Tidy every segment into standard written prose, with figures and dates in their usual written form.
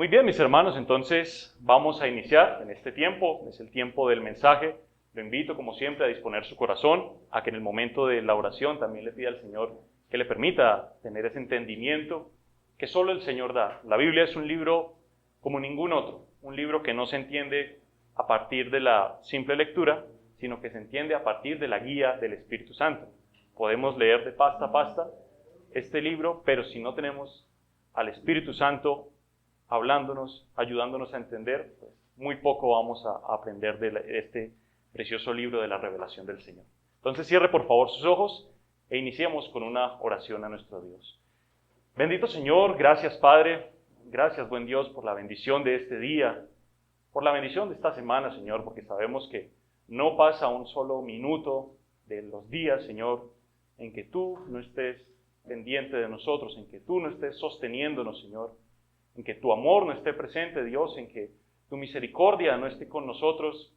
Muy bien, mis hermanos, entonces vamos a iniciar en este tiempo, es el tiempo del mensaje. Lo invito, como siempre, a disponer su corazón, a que en el momento de la oración también le pida al Señor que le permita tener ese entendimiento que solo el Señor da. La Biblia es un libro como ningún otro, un libro que no se entiende a partir de la simple lectura, sino que se entiende a partir de la guía del Espíritu Santo. Podemos leer de pasta a pasta este libro, pero si no tenemos al Espíritu Santo hablándonos, ayudándonos a entender, pues muy poco vamos a aprender de este precioso libro de la revelación del Señor. Entonces cierre por favor sus ojos e iniciemos con una oración a nuestro Dios. Bendito Señor, gracias Padre, gracias buen Dios por la bendición de este día, por la bendición de esta semana, Señor, porque sabemos que no pasa un solo minuto de los días, Señor, en que tú no estés pendiente de nosotros, en que tú no estés sosteniéndonos, Señor, en que tu amor no esté presente, Dios, en que tu misericordia no esté con nosotros,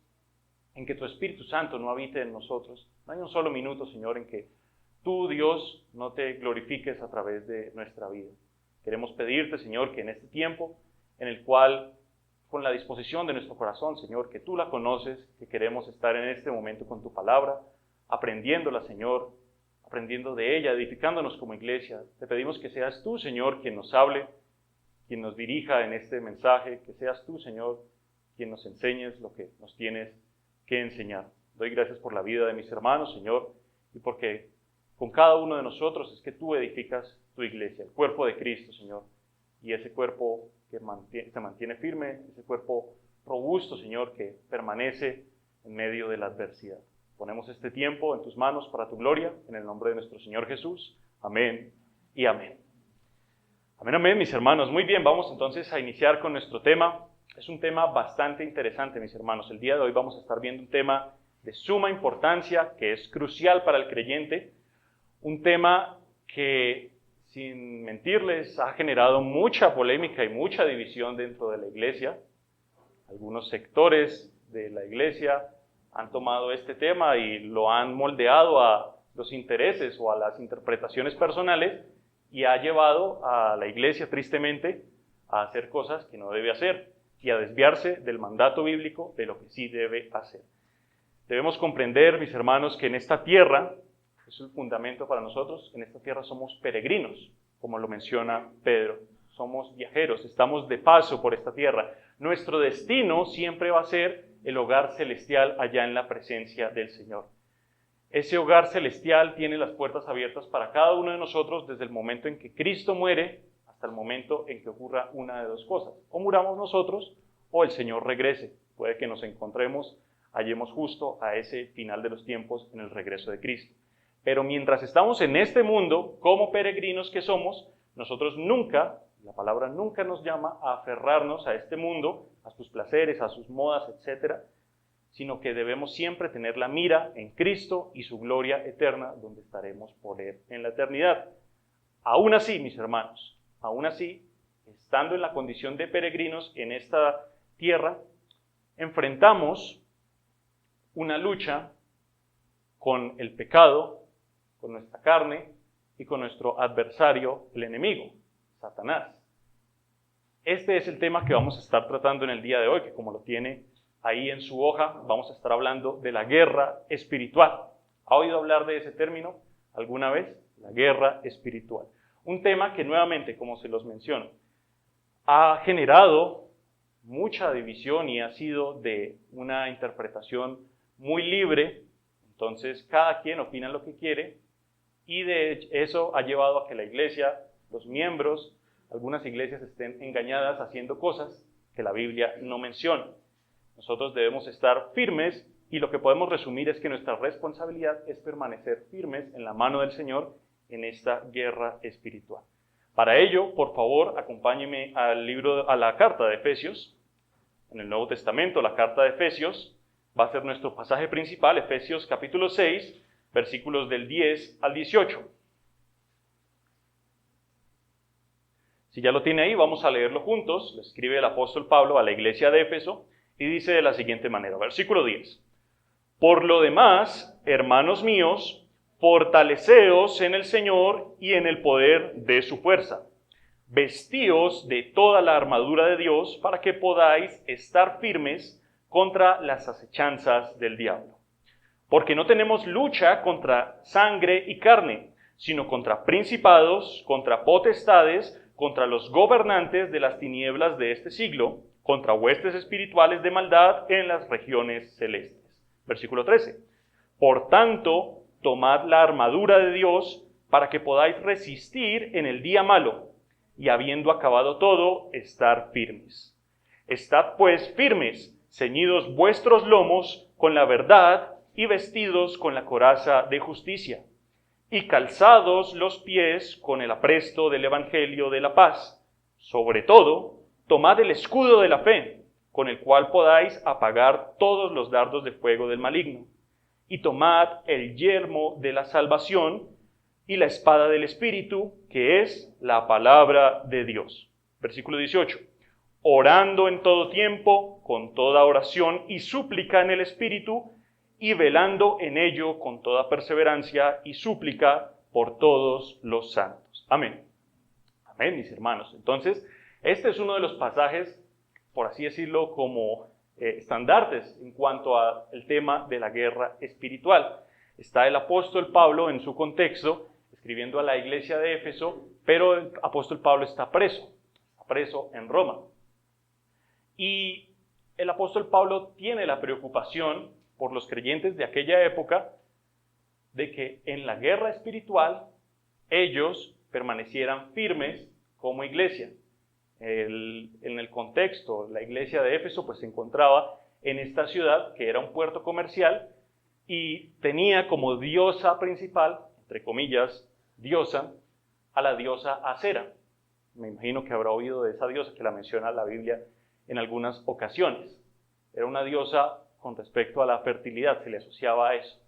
en que tu Espíritu Santo no habite en nosotros. No hay un solo minuto, Señor, en que tú, Dios, no te glorifiques a través de nuestra vida. Queremos pedirte, Señor, que en este tiempo en el cual, con la disposición de nuestro corazón, Señor, que tú la conoces, que queremos estar en este momento con tu palabra, aprendiéndola, Señor, aprendiendo de ella, edificándonos como iglesia. Te pedimos que seas tú, Señor, quien nos hable, quien nos dirija en este mensaje, que seas tú, Señor, quien nos enseñes lo que nos tienes que enseñar. Doy gracias por la vida de mis hermanos, Señor, y porque con cada uno de nosotros es que tú edificas tu iglesia, el cuerpo de Cristo, Señor, y ese cuerpo que se mantiene firme, ese cuerpo robusto, Señor, que permanece en medio de la adversidad. Ponemos este tiempo en tus manos para tu gloria, en el nombre de nuestro Señor Jesús. Amén y amén. Amén, amén, mis hermanos. Muy bien, vamos entonces a iniciar con nuestro tema. Es un tema bastante interesante, mis hermanos. El día de hoy vamos a estar viendo un tema de suma importancia, que es crucial para el creyente. Un tema que, sin mentirles, ha generado mucha polémica y mucha división dentro de la iglesia. Algunos sectores de la iglesia han tomado este tema y lo han moldeado a los intereses o a las interpretaciones personales, y ha llevado a la iglesia, tristemente, a hacer cosas que no debe hacer y a desviarse del mandato bíblico de lo que sí debe hacer. Debemos comprender, mis hermanos, que en esta tierra, es el fundamento para nosotros, en esta tierra somos peregrinos, como lo menciona Pedro. Somos viajeros, estamos de paso por esta tierra. Nuestro destino siempre va a ser el hogar celestial allá en la presencia del Señor. Ese hogar celestial tiene las puertas abiertas para cada uno de nosotros desde el momento en que Cristo muere hasta el momento en que ocurra una de dos cosas. O muramos nosotros o el Señor regrese. Puede que nos encontremos, hallemos justo a ese final de los tiempos en el regreso de Cristo. Pero mientras estamos en este mundo, como peregrinos que somos, nosotros nunca, la palabra nunca nos llama a aferrarnos a este mundo, a sus placeres, a sus modas, etc., sino que debemos siempre tener la mira en Cristo y su gloria eterna, donde estaremos por Él en la eternidad. Aún así, mis hermanos, aún así, estando en la condición de peregrinos en esta tierra, enfrentamos una lucha con el pecado, con nuestra carne y con nuestro adversario, el enemigo, Satanás. Este es el tema que vamos a estar tratando en el día de hoy, que como lo tiene ahí en su hoja, vamos a estar hablando de la guerra espiritual. ¿Ha oído hablar de ese término alguna vez? La guerra espiritual. Un tema que nuevamente, como se los menciono, ha generado mucha división y ha sido de una interpretación muy libre. Entonces, cada quien opina lo que quiere, y de eso ha llevado a que la iglesia, los miembros, algunas iglesias estén engañadas haciendo cosas que la Biblia no menciona. Nosotros debemos estar firmes, y lo que podemos resumir es que nuestra responsabilidad es permanecer firmes en la mano del Señor en esta guerra espiritual. Para ello, por favor, acompáñeme a la carta de Efesios. En el Nuevo Testamento, la carta de Efesios va a ser nuestro pasaje principal, Efesios capítulo 6, versículos del 10 al 18. Si ya lo tiene ahí, vamos a leerlo juntos. Lo escribe el apóstol Pablo a la iglesia de Éfeso y dice de la siguiente manera, versículo 10. Por lo demás, hermanos míos, fortaleceos en el Señor y en el poder de su fuerza. vestíos de toda la armadura de Dios para que podáis estar firmes contra las acechanzas del diablo. Porque no tenemos lucha contra sangre y carne, sino contra principados, contra potestades, contra los gobernantes de las tinieblas de este siglo, contra huestes espirituales de maldad en las regiones celestes. Versículo 13. Por tanto, tomad la armadura de Dios para que podáis resistir en el día malo, y habiendo acabado todo, estar firmes. Estad pues firmes, ceñidos vuestros lomos con la verdad y vestidos con la coraza de justicia, y calzados los pies con el apresto del evangelio de la paz. Sobre todo, tomad el escudo de la fe, con el cual podáis apagar todos los dardos de fuego del maligno, y tomad el yelmo de la salvación y la espada del Espíritu, que es la palabra de Dios. Versículo 18. Orando en todo tiempo, con toda oración y súplica en el Espíritu, y velando en ello con toda perseverancia y súplica por todos los santos. Amén. Amén, mis hermanos. Entonces, este es uno de los pasajes, por así decirlo, como estandartes en cuanto al tema de la guerra espiritual. Está el apóstol Pablo en su contexto, escribiendo a la iglesia de Éfeso, pero el apóstol Pablo está preso en Roma. Y el apóstol Pablo tiene la preocupación por los creyentes de aquella época de que en la guerra espiritual ellos permanecieran firmes como iglesia. En el contexto, la iglesia de Éfeso pues se encontraba en esta ciudad que era un puerto comercial y tenía como diosa principal, entre comillas, diosa, a la diosa Acera. Me imagino que habrá oído de esa diosa que la menciona la Biblia en algunas ocasiones. Era una diosa con respecto a la fertilidad, se le asociaba a eso.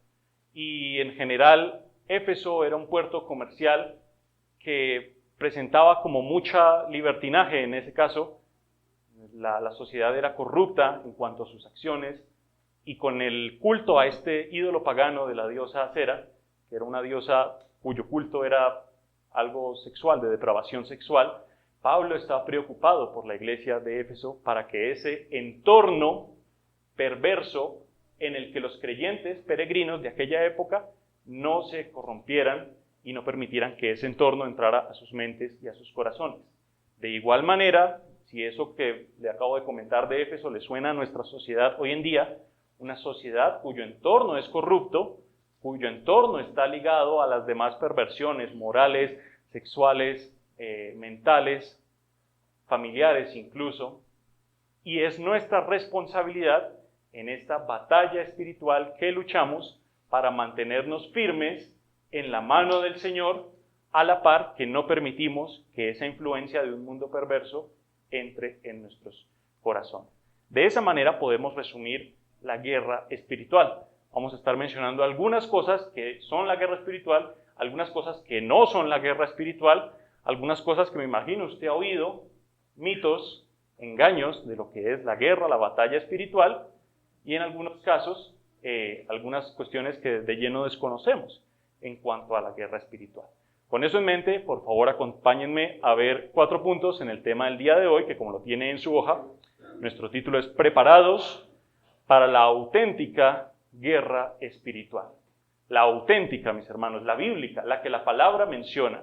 Y en general, Éfeso era un puerto comercial que presentaba como mucha libertinaje en ese caso. La sociedad era corrupta en cuanto a sus acciones, y con el culto a este ídolo pagano de la diosa Acera, que era una diosa cuyo culto era algo sexual, de depravación sexual, Pablo estaba preocupado por la iglesia de Éfeso para que ese entorno perverso en el que los creyentes peregrinos de aquella época no se corrompieran y no permitieran que ese entorno entrara a sus mentes y a sus corazones. De igual manera, si eso que le acabo de comentar de Éfeso le suena a nuestra sociedad hoy en día, una sociedad cuyo entorno es corrupto, cuyo entorno está ligado a las demás perversiones morales, sexuales, mentales, familiares incluso, y es nuestra responsabilidad en esta batalla espiritual que luchamos para mantenernos firmes en la mano del Señor, a la par que no permitimos que esa influencia de un mundo perverso entre en nuestros corazones. De esa manera podemos resumir la guerra espiritual. Vamos a estar mencionando algunas cosas que son la guerra espiritual, algunas cosas que no son la guerra espiritual, algunas cosas que me imagino usted ha oído, mitos, engaños de lo que es la guerra, la batalla espiritual, y en algunos casos algunas cuestiones que de lleno desconocemos en cuanto a la guerra espiritual. Con eso en mente, por favor acompáñenme a ver 4 puntos en el tema del día de hoy, que como lo tiene en su hoja, nuestro título es Preparados para la auténtica guerra espiritual. La auténtica, mis hermanos, la bíblica, la que la palabra menciona,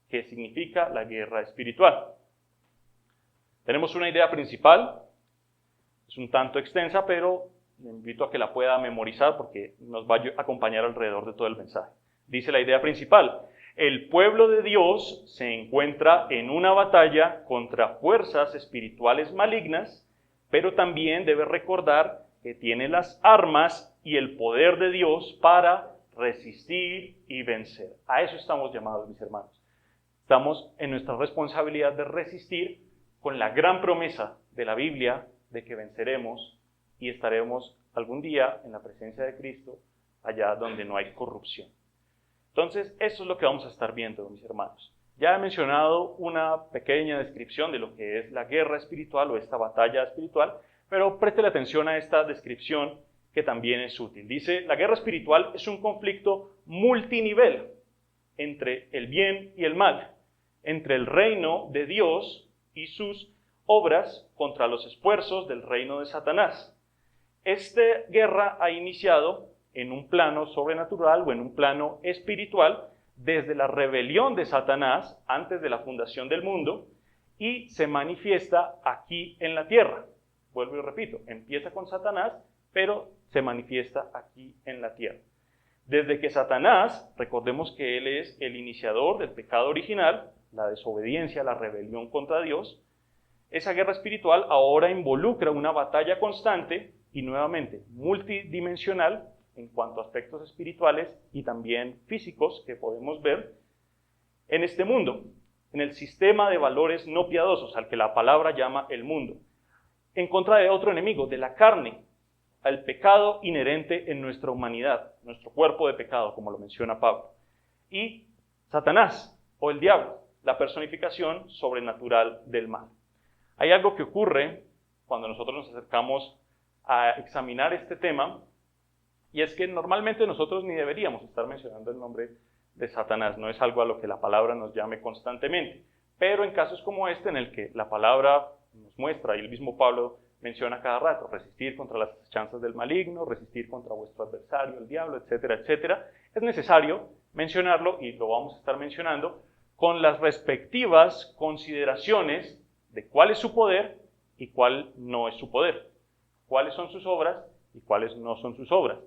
que significa la guerra espiritual. Tenemos una idea principal, es un tanto extensa, pero le invito a que la pueda memorizar porque nos va a acompañar alrededor de todo el mensaje. Dice la idea principal: el pueblo de Dios se encuentra en una batalla contra fuerzas espirituales malignas, pero también debe recordar que tiene las armas y el poder de Dios para resistir y vencer. A eso estamos llamados, mis hermanos. Estamos en nuestra responsabilidad de resistir con la gran promesa de la Biblia de que venceremos y estaremos algún día en la presencia de Cristo, allá donde no hay corrupción. Entonces, eso es lo que vamos a estar viendo, mis hermanos. Ya he mencionado una pequeña descripción de lo que es la guerra espiritual o esta batalla espiritual, pero préstele atención a esta descripción que también es útil. Dice, la guerra espiritual es un conflicto multinivel entre el bien y el mal, entre el reino de Dios y sus obras contra los esfuerzos del reino de Satanás. Esta guerra ha iniciado en un plano sobrenatural o en un plano espiritual desde la rebelión de Satanás antes de la fundación del mundo y se manifiesta aquí en la tierra. Vuelvo y repito, empieza con Satanás, pero se manifiesta aquí en la tierra. Desde que Satanás, recordemos que él es el iniciador del pecado original, la desobediencia, la rebelión contra Dios, esa guerra espiritual ahora involucra una batalla constante y nuevamente multidimensional en cuanto a aspectos espirituales y también físicos que podemos ver en este mundo, en el sistema de valores no piadosos al que la palabra llama el mundo, en contra de otro enemigo, de la carne, al pecado inherente en nuestra humanidad, nuestro cuerpo de pecado, como lo menciona Pablo, y Satanás o el diablo, la personificación sobrenatural del mal. Hay algo que ocurre cuando nosotros nos acercamos a examinar este tema, y es que normalmente nosotros ni deberíamos estar mencionando el nombre de Satanás, no es algo a lo que la palabra nos llame constantemente, pero en casos como este en el que la palabra nos muestra, y el mismo Pablo menciona cada rato, resistir contra las chanzas del maligno, resistir contra vuestro adversario, el diablo, etcétera, etcétera, es necesario mencionarlo, y lo vamos a estar mencionando, con las respectivas consideraciones de cuál es su poder y cuál no es su poder, cuáles son sus obras y cuáles no son sus obras,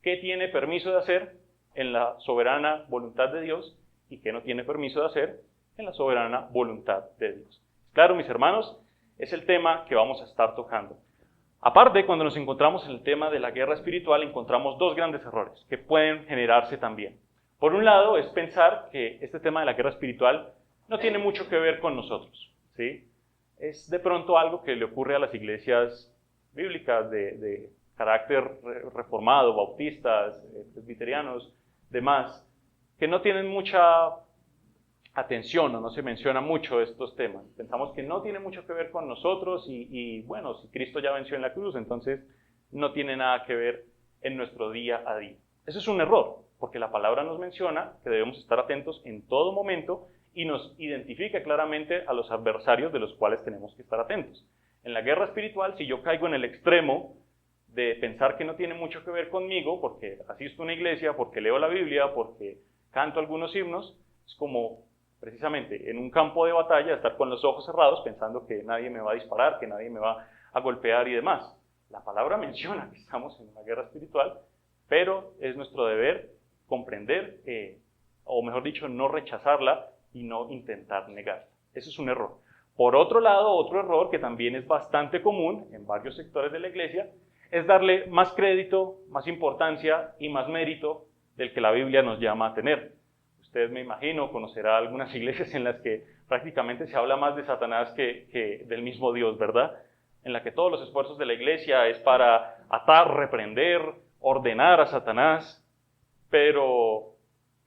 qué tiene permiso de hacer en la soberana voluntad de Dios y qué no tiene permiso de hacer en la soberana voluntad de Dios. Claro, mis hermanos, es el tema que vamos a estar tocando. Aparte, cuando nos encontramos en el tema de la guerra espiritual, encontramos dos grandes errores que pueden generarse también. Por un lado, es pensar que este tema de la guerra espiritual no tiene mucho que ver con nosotros, ¿sí? Es de pronto algo que le ocurre a las iglesias bíblicas de carácter reformado, bautistas, presbiterianos, demás, que no tienen mucha atención o no se menciona mucho estos temas. Pensamos que no tiene mucho que ver con nosotros y bueno, si Cristo ya venció en la cruz, entonces no tiene nada que ver en nuestro día a día. Eso es un error, porque la palabra nos menciona que debemos estar atentos en todo momento y nos identifica claramente a los adversarios de los cuales tenemos que estar atentos. En la guerra espiritual, si yo caigo en el extremo de pensar que no tiene mucho que ver conmigo, porque asisto a una iglesia, porque leo la Biblia, porque canto algunos himnos, es como precisamente en un campo de batalla estar con los ojos cerrados pensando que nadie me va a disparar, que nadie me va a golpear y demás. La palabra menciona que estamos en una guerra espiritual, pero es nuestro deber comprender, o mejor dicho, no rechazarla y no intentar negarla. Eso es un error. Por otro lado, otro error que también es bastante común en varios sectores de la iglesia es darle más crédito, más importancia y más mérito del que la Biblia nos llama a tener. Usted, me imagino, conocerá algunas iglesias en las que prácticamente se habla más de Satanás que del mismo Dios, ¿verdad? En la que todos los esfuerzos de la iglesia es para atar, reprender, ordenar a Satanás, pero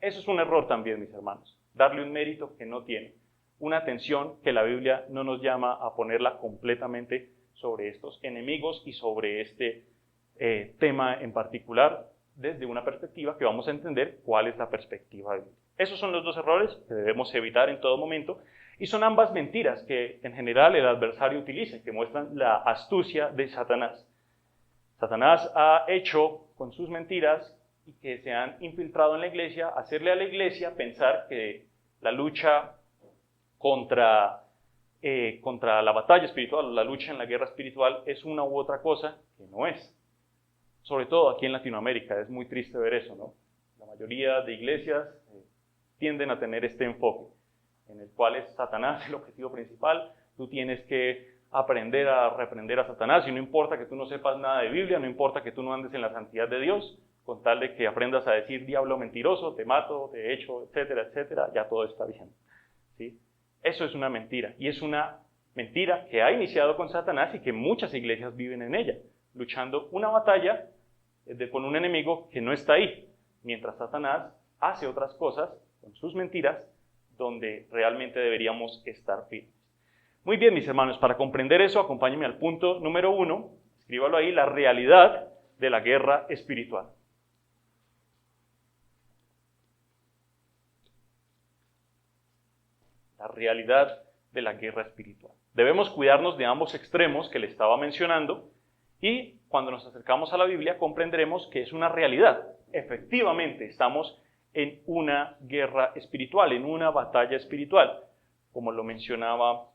eso es un error también, mis hermanos, darle un mérito que no tiene, una atención que la Biblia no nos llama a ponerla completamente sobre estos enemigos y sobre este tema en particular, desde una perspectiva que vamos a entender cuál es la perspectiva bíblica. Esos son los dos errores que debemos evitar en todo momento, y son ambas mentiras que en general el adversario utiliza, que muestran la astucia de Satanás. Satanás ha hecho con sus mentiras y que se han infiltrado en la iglesia, hacerle a la iglesia pensar que la lucha contra la batalla espiritual, la lucha en la guerra espiritual es una u otra cosa que no es. Sobre todo aquí en Latinoamérica, es muy triste ver eso, ¿no? La mayoría de iglesias tienden a tener este enfoque, en el cual es Satanás el objetivo principal, tú tienes que aprender a reprender a Satanás, y no importa que tú no sepas nada de Biblia, no importa que tú no andes en la santidad de Dios, con tal de que aprendas a decir diablo mentiroso, te mato, te echo, etcétera, etcétera, ya todo está bien, ¿sí? Eso es una mentira, y es una mentira que ha iniciado con Satanás y que muchas iglesias viven en ella, luchando una batalla con un enemigo que no está ahí, mientras Satanás hace otras cosas con sus mentiras donde realmente deberíamos estar firmes. Muy bien, mis hermanos, para comprender eso, acompáñenme al punto número 1, escríbalo ahí, la realidad de la guerra espiritual. La realidad de la guerra espiritual. Debemos cuidarnos de ambos extremos que le estaba mencionando y cuando nos acercamos a la Biblia comprenderemos que es una realidad. Efectivamente, estamos en una guerra espiritual, en una batalla espiritual, como lo mencionaba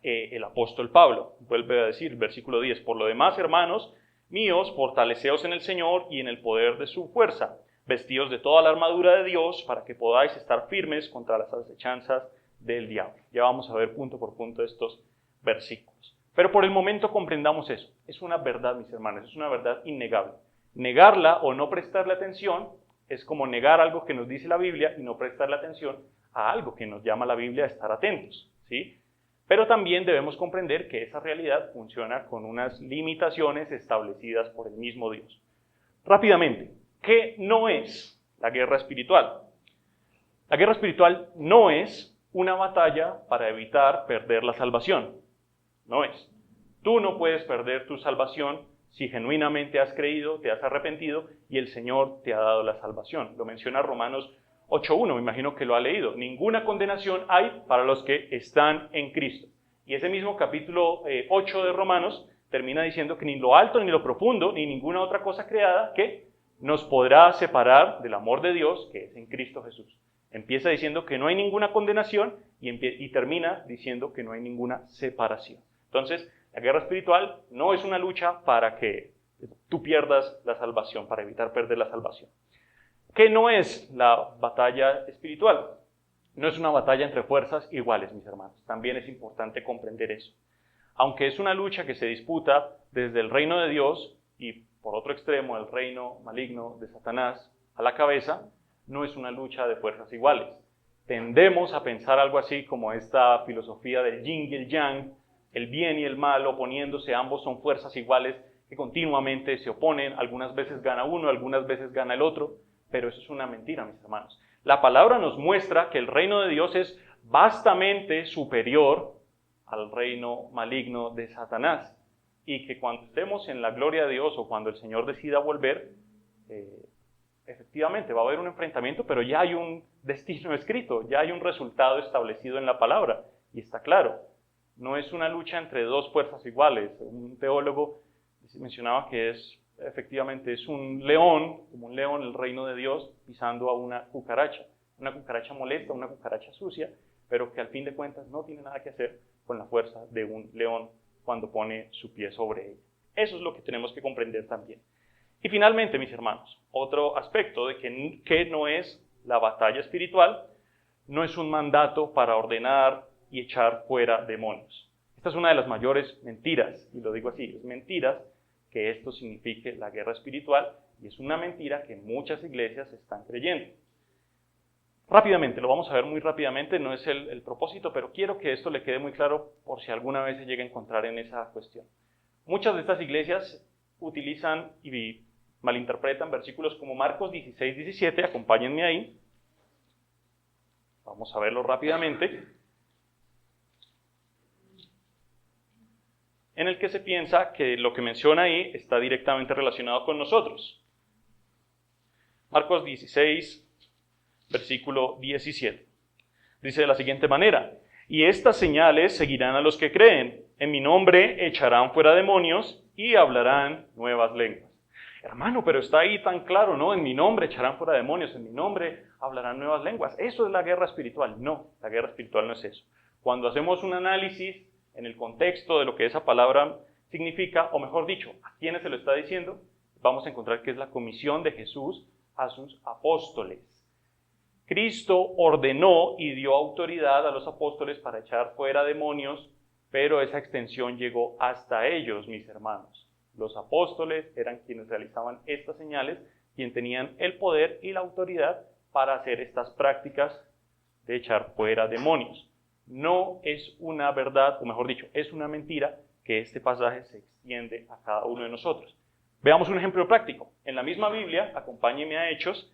el apóstol Pablo. Vuelve a decir, versículo 10, por lo demás, hermanos míos, fortaleceos en el Señor y en el poder de su fuerza, vestidos de toda la armadura de Dios para que podáis estar firmes contra las acechanzas del diablo. Ya vamos a ver punto por punto estos versículos. Pero por el momento comprendamos eso. Es una verdad, mis hermanos, es una verdad innegable. Negarla o no prestarle atención es como negar algo que nos dice la Biblia y no prestarle atención a algo que nos llama la Biblia a estar atentos, ¿sí? Pero también debemos comprender que esa realidad funciona con unas limitaciones establecidas por el mismo Dios. Rápidamente, ¿qué no es la guerra espiritual? La guerra espiritual no es una batalla para evitar perder la salvación. No es. Tú no puedes perder tu salvación si genuinamente has creído, te has arrepentido y el Señor te ha dado la salvación. Lo menciona Romanos 8.1, me imagino que lo ha leído. Ninguna condenación hay para los que están en Cristo. Y ese mismo capítulo 8 de Romanos termina diciendo que ni lo alto, ni lo profundo, ni ninguna otra cosa creada que nos podrá separar del amor de Dios que es en Cristo Jesús. Empieza diciendo que no hay ninguna condenación y termina diciendo que no hay ninguna separación. Entonces, la guerra espiritual no es una lucha para que tú pierdas la salvación, para evitar perder la salvación. ¿Qué no es la batalla espiritual? No es una batalla entre fuerzas iguales, mis hermanos. También es importante comprender eso. Aunque es una lucha que se disputa desde el reino de Dios y por otro extremo el reino maligno de Satanás a la cabeza, no es una lucha de fuerzas iguales. Tendemos a pensar algo así como esta filosofía del yin y el yang, el bien y el mal oponiéndose, ambos son fuerzas iguales que continuamente se oponen, algunas veces gana uno, algunas veces gana el otro, pero eso es una mentira, mis hermanos. La palabra nos muestra que el reino de Dios es vastamente superior al reino maligno de Satanás y que cuando estemos en la gloria de Dios o cuando el Señor decida volver, efectivamente va a haber un enfrentamiento, pero ya hay un destino escrito, ya hay un resultado establecido en la palabra y está claro. No es una lucha entre dos fuerzas iguales. Un teólogo mencionaba que efectivamente es un león, como un león, el reino de Dios, pisando a una cucaracha molesta, una cucaracha sucia, pero que al fin de cuentas no tiene nada que hacer con la fuerza de un león cuando pone su pie sobre ella. Eso es lo que tenemos que comprender también. Y finalmente, mis hermanos, otro aspecto de que no es la batalla espiritual, no es un mandato para ordenar y echar fuera demonios. Esta es una de las mayores mentiras, y lo digo así, es mentiras que esto signifique la guerra espiritual, y es una mentira que muchas iglesias están creyendo. Rápidamente, lo vamos a ver muy rápidamente, no es el propósito, pero quiero que esto le quede muy claro por si alguna vez se llega a encontrar en esa cuestión. Muchas de estas iglesias utilizan y malinterpretan versículos como Marcos 16, 17, acompáñenme ahí. Vamos a verlo rápidamente. En el que se piensa que lo que menciona ahí está directamente relacionado con nosotros. Marcos 16, versículo 17. Dice de la siguiente manera: y estas señales seguirán a los que creen. En mi nombre echarán fuera demonios y hablarán nuevas lenguas. Hermano, pero está ahí tan claro, ¿no? En mi nombre echarán fuera demonios, en mi nombre hablarán nuevas lenguas. Eso es la guerra espiritual. No, la guerra espiritual no es eso. Cuando hacemos un análisis en el contexto de lo que esa palabra significa, o mejor dicho, a quiénes se lo está diciendo, vamos a encontrar que es la comisión de Jesús a sus apóstoles. Cristo ordenó y dio autoridad a los apóstoles para echar fuera demonios, pero esa extensión llegó hasta ellos, mis hermanos. Los apóstoles eran quienes realizaban estas señales, quienes tenían el poder y la autoridad para hacer estas prácticas de echar fuera demonios. No es una verdad, o mejor dicho, es una mentira que este pasaje se extiende a cada uno de nosotros. Veamos un ejemplo práctico. En la misma Biblia, acompáñenme a Hechos,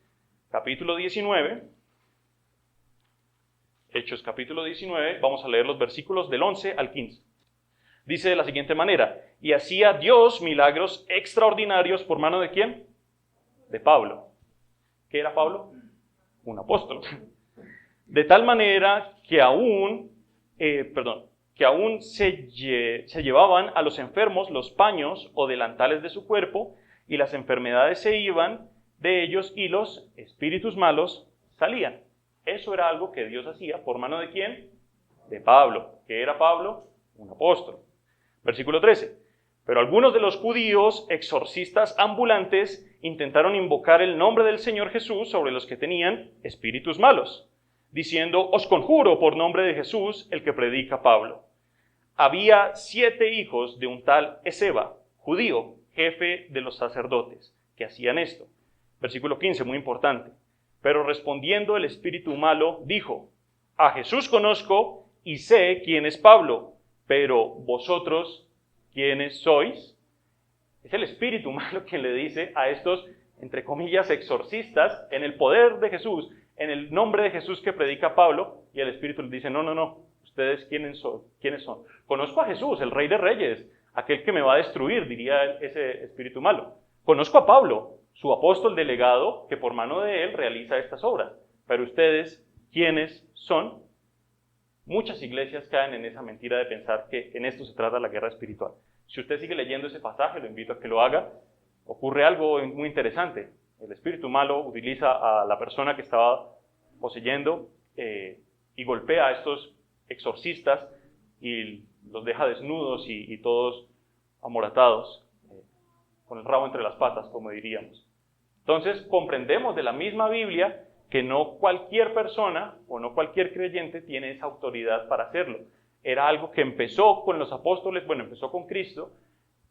capítulo 19. Hechos, capítulo 19, vamos a leer los versículos del 11 al 15. Dice de la siguiente manera: y hacía Dios milagros extraordinarios por mano de ¿quién? De Pablo. ¿Qué era Pablo? Un apóstol. De tal manera que aún se llevaban a los enfermos los paños o delantales de su cuerpo, y las enfermedades se iban de ellos y los espíritus malos salían. Eso era algo que Dios hacía. ¿Por mano de quién? De Pablo. ¿Qué era Pablo? Un apóstol. Versículo 13. Pero algunos de los judíos, exorcistas ambulantes, intentaron invocar el nombre del Señor Jesús sobre los que tenían espíritus malos, diciendo: os conjuro por nombre de Jesús, el que predica Pablo. Había 7 hijos de un tal Esceva, judío, jefe de los sacerdotes, que hacían esto. Versículo 15, muy importante. Pero respondiendo el espíritu malo, dijo: a Jesús conozco y sé quién es Pablo, pero vosotros, ¿quiénes sois? Es el espíritu malo quien le dice a estos, entre comillas, exorcistas, en el poder de Jesús, en el nombre de Jesús que predica Pablo, y el espíritu les dice: no, ¿ustedes quiénes son? Conozco a Jesús, el Rey de Reyes, aquel que me va a destruir, diría ese espíritu malo. Conozco a Pablo, su apóstol delegado, que por mano de él realiza estas obras. Pero ustedes, ¿quiénes son? Muchas iglesias caen en esa mentira de pensar que en esto se trata la guerra espiritual. Si usted sigue leyendo ese pasaje, lo invito a que lo haga. Ocurre algo muy interesante. El espíritu malo utiliza a la persona que estaba poseyendo y golpea a estos exorcistas y los deja desnudos y todos amoratados, con el rabo entre las patas, como diríamos. Entonces comprendemos de la misma Biblia que no cualquier persona o no cualquier creyente tiene esa autoridad para hacerlo. Era algo que empezó con los apóstoles, empezó con Cristo,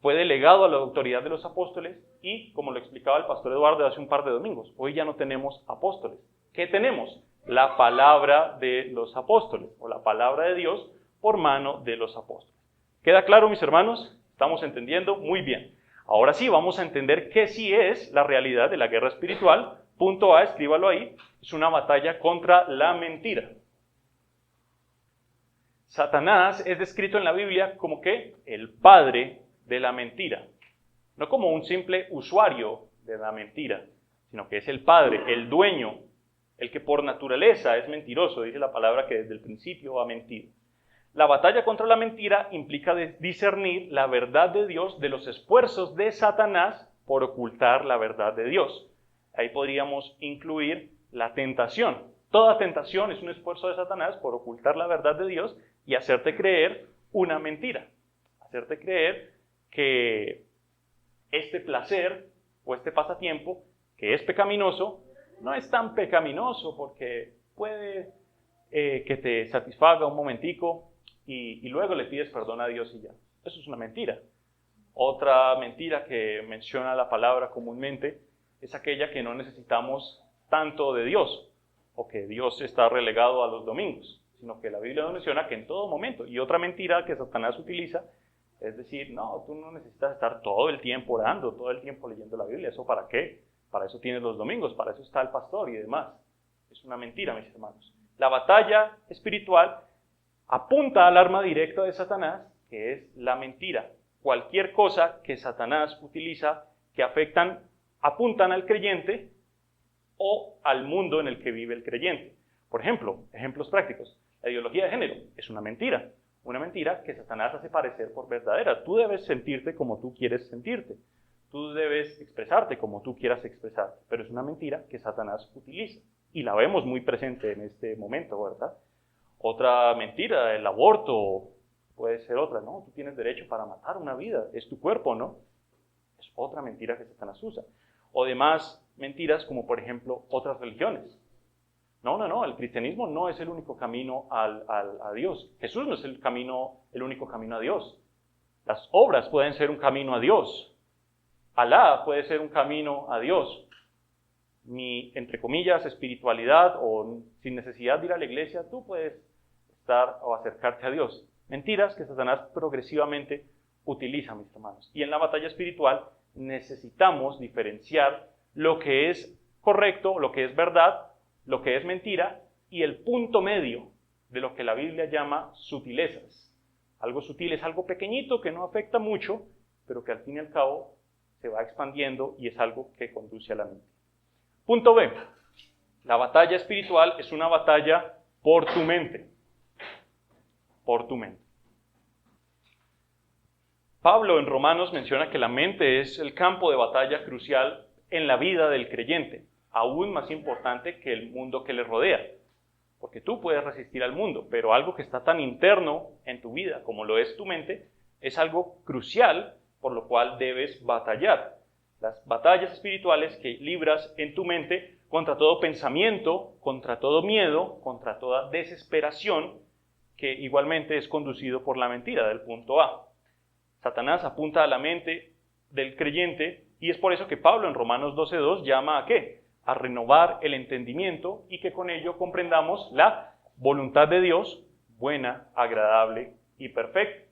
fue delegado a la autoridad de los apóstoles y, como lo explicaba el pastor Eduardo hace un par de domingos, hoy ya no tenemos apóstoles. ¿Qué tenemos? La palabra de los apóstoles, o la palabra de Dios por mano de los apóstoles. ¿Queda claro, mis hermanos? ¿Estamos entendiendo? Muy bien. Ahora sí, vamos a entender qué sí es la realidad de la guerra espiritual. Punto A, escríbalo ahí, es una batalla contra la mentira. Satanás es descrito en la Biblia como que el padre de la mentira. No como un simple usuario de la mentira, sino que es el padre, el dueño, el que por naturaleza es mentiroso, dice la palabra que desde el principio ha mentido. La batalla contra la mentira implica discernir la verdad de Dios de los esfuerzos de Satanás por ocultar la verdad de Dios. Ahí podríamos incluir la tentación. Toda tentación es un esfuerzo de Satanás por ocultar la verdad de Dios y hacerte creer una mentira. Hacerte creer que este placer o este pasatiempo, que es pecaminoso, no es tan pecaminoso porque puede que te satisfaga un momentico y luego le pides perdón a Dios y ya. Eso es una mentira. Otra mentira que menciona la palabra comúnmente es aquella que no necesitamos tanto de Dios, o que Dios está relegado a los domingos, sino que la Biblia nos menciona que en todo momento. Y otra mentira que Satanás utiliza es decir: no, tú no necesitas estar todo el tiempo orando, todo el tiempo leyendo la Biblia. ¿Eso para qué? Para eso tienes los domingos, para eso está el pastor y demás. Es una mentira, mis hermanos. La batalla espiritual apunta al arma directa de Satanás, que es la mentira. Cualquier cosa que Satanás utiliza que apuntan al creyente o al mundo en el que vive el creyente. Por ejemplo, ejemplos prácticos. La ideología de género es una mentira que Satanás hace parecer por verdadera. Tú debes sentirte como tú quieres sentirte. Tú debes expresarte como tú quieras expresarte. Pero es una mentira que Satanás utiliza. Y la vemos muy presente en este momento, ¿verdad? Otra mentira, el aborto, puede ser otra, ¿no? Tú tienes derecho para matar una vida, es tu cuerpo, ¿no? Es otra mentira que Satanás usa. O demás mentiras como, por ejemplo, otras religiones. No, el cristianismo no es el único camino a Dios. Jesús no es el único camino a Dios. Las obras pueden ser un camino a Dios. Alá puede ser un camino a Dios. Mi, entre comillas, espiritualidad o sin necesidad de ir a la iglesia, tú puedes estar o acercarte a Dios. Mentiras que Satanás progresivamente utiliza, mis hermanos. Y en la batalla espiritual necesitamos diferenciar lo que es correcto, lo que es verdad, lo que es mentira y el punto medio de lo que la Biblia llama sutilezas. Algo sutil es algo pequeñito que no afecta mucho, pero que al fin y al cabo se va expandiendo y es algo que conduce a la mente. Punto B. La batalla espiritual es una batalla por tu mente. Por tu mente. Pablo en Romanos menciona que la mente es el campo de batalla crucial en la vida del creyente, aún más importante que el mundo que le rodea. Porque tú puedes resistir al mundo, pero algo que está tan interno en tu vida como lo es tu mente, es algo crucial por lo cual debes batallar. Las batallas espirituales que libras en tu mente contra todo pensamiento, contra todo miedo, contra toda desesperación, que igualmente es conducido por la mentira del punto A. Satanás apunta a la mente del creyente y es por eso que Pablo en Romanos 12:2 llama ¿a qué? A renovar el entendimiento y que con ello comprendamos la voluntad de Dios, buena, agradable y perfecta.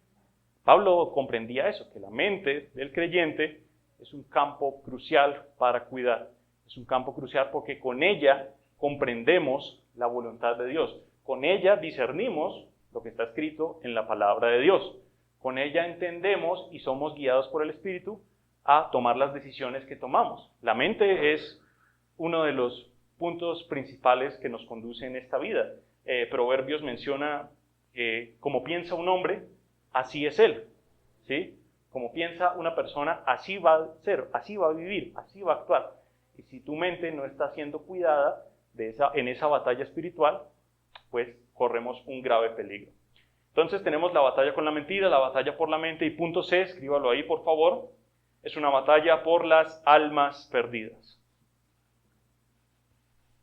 Pablo comprendía eso, que la mente del creyente es un campo crucial para cuidar. Es un campo crucial porque con ella comprendemos la voluntad de Dios. Con ella discernimos lo que está escrito en la palabra de Dios. Con ella entendemos y somos guiados por el Espíritu a tomar las decisiones que tomamos. La mente es uno de los puntos principales que nos conduce en esta vida. Proverbios menciona como piensa un hombre, así es él. ¿Sí? Como piensa una persona, así va a ser, así va a vivir, así va a actuar. Y si tu mente no está siendo cuidada en esa batalla espiritual, pues corremos un grave peligro. Entonces tenemos la batalla con la mentira, la batalla por la mente, y punto C, escríbalo ahí por favor, es una batalla por las almas perdidas.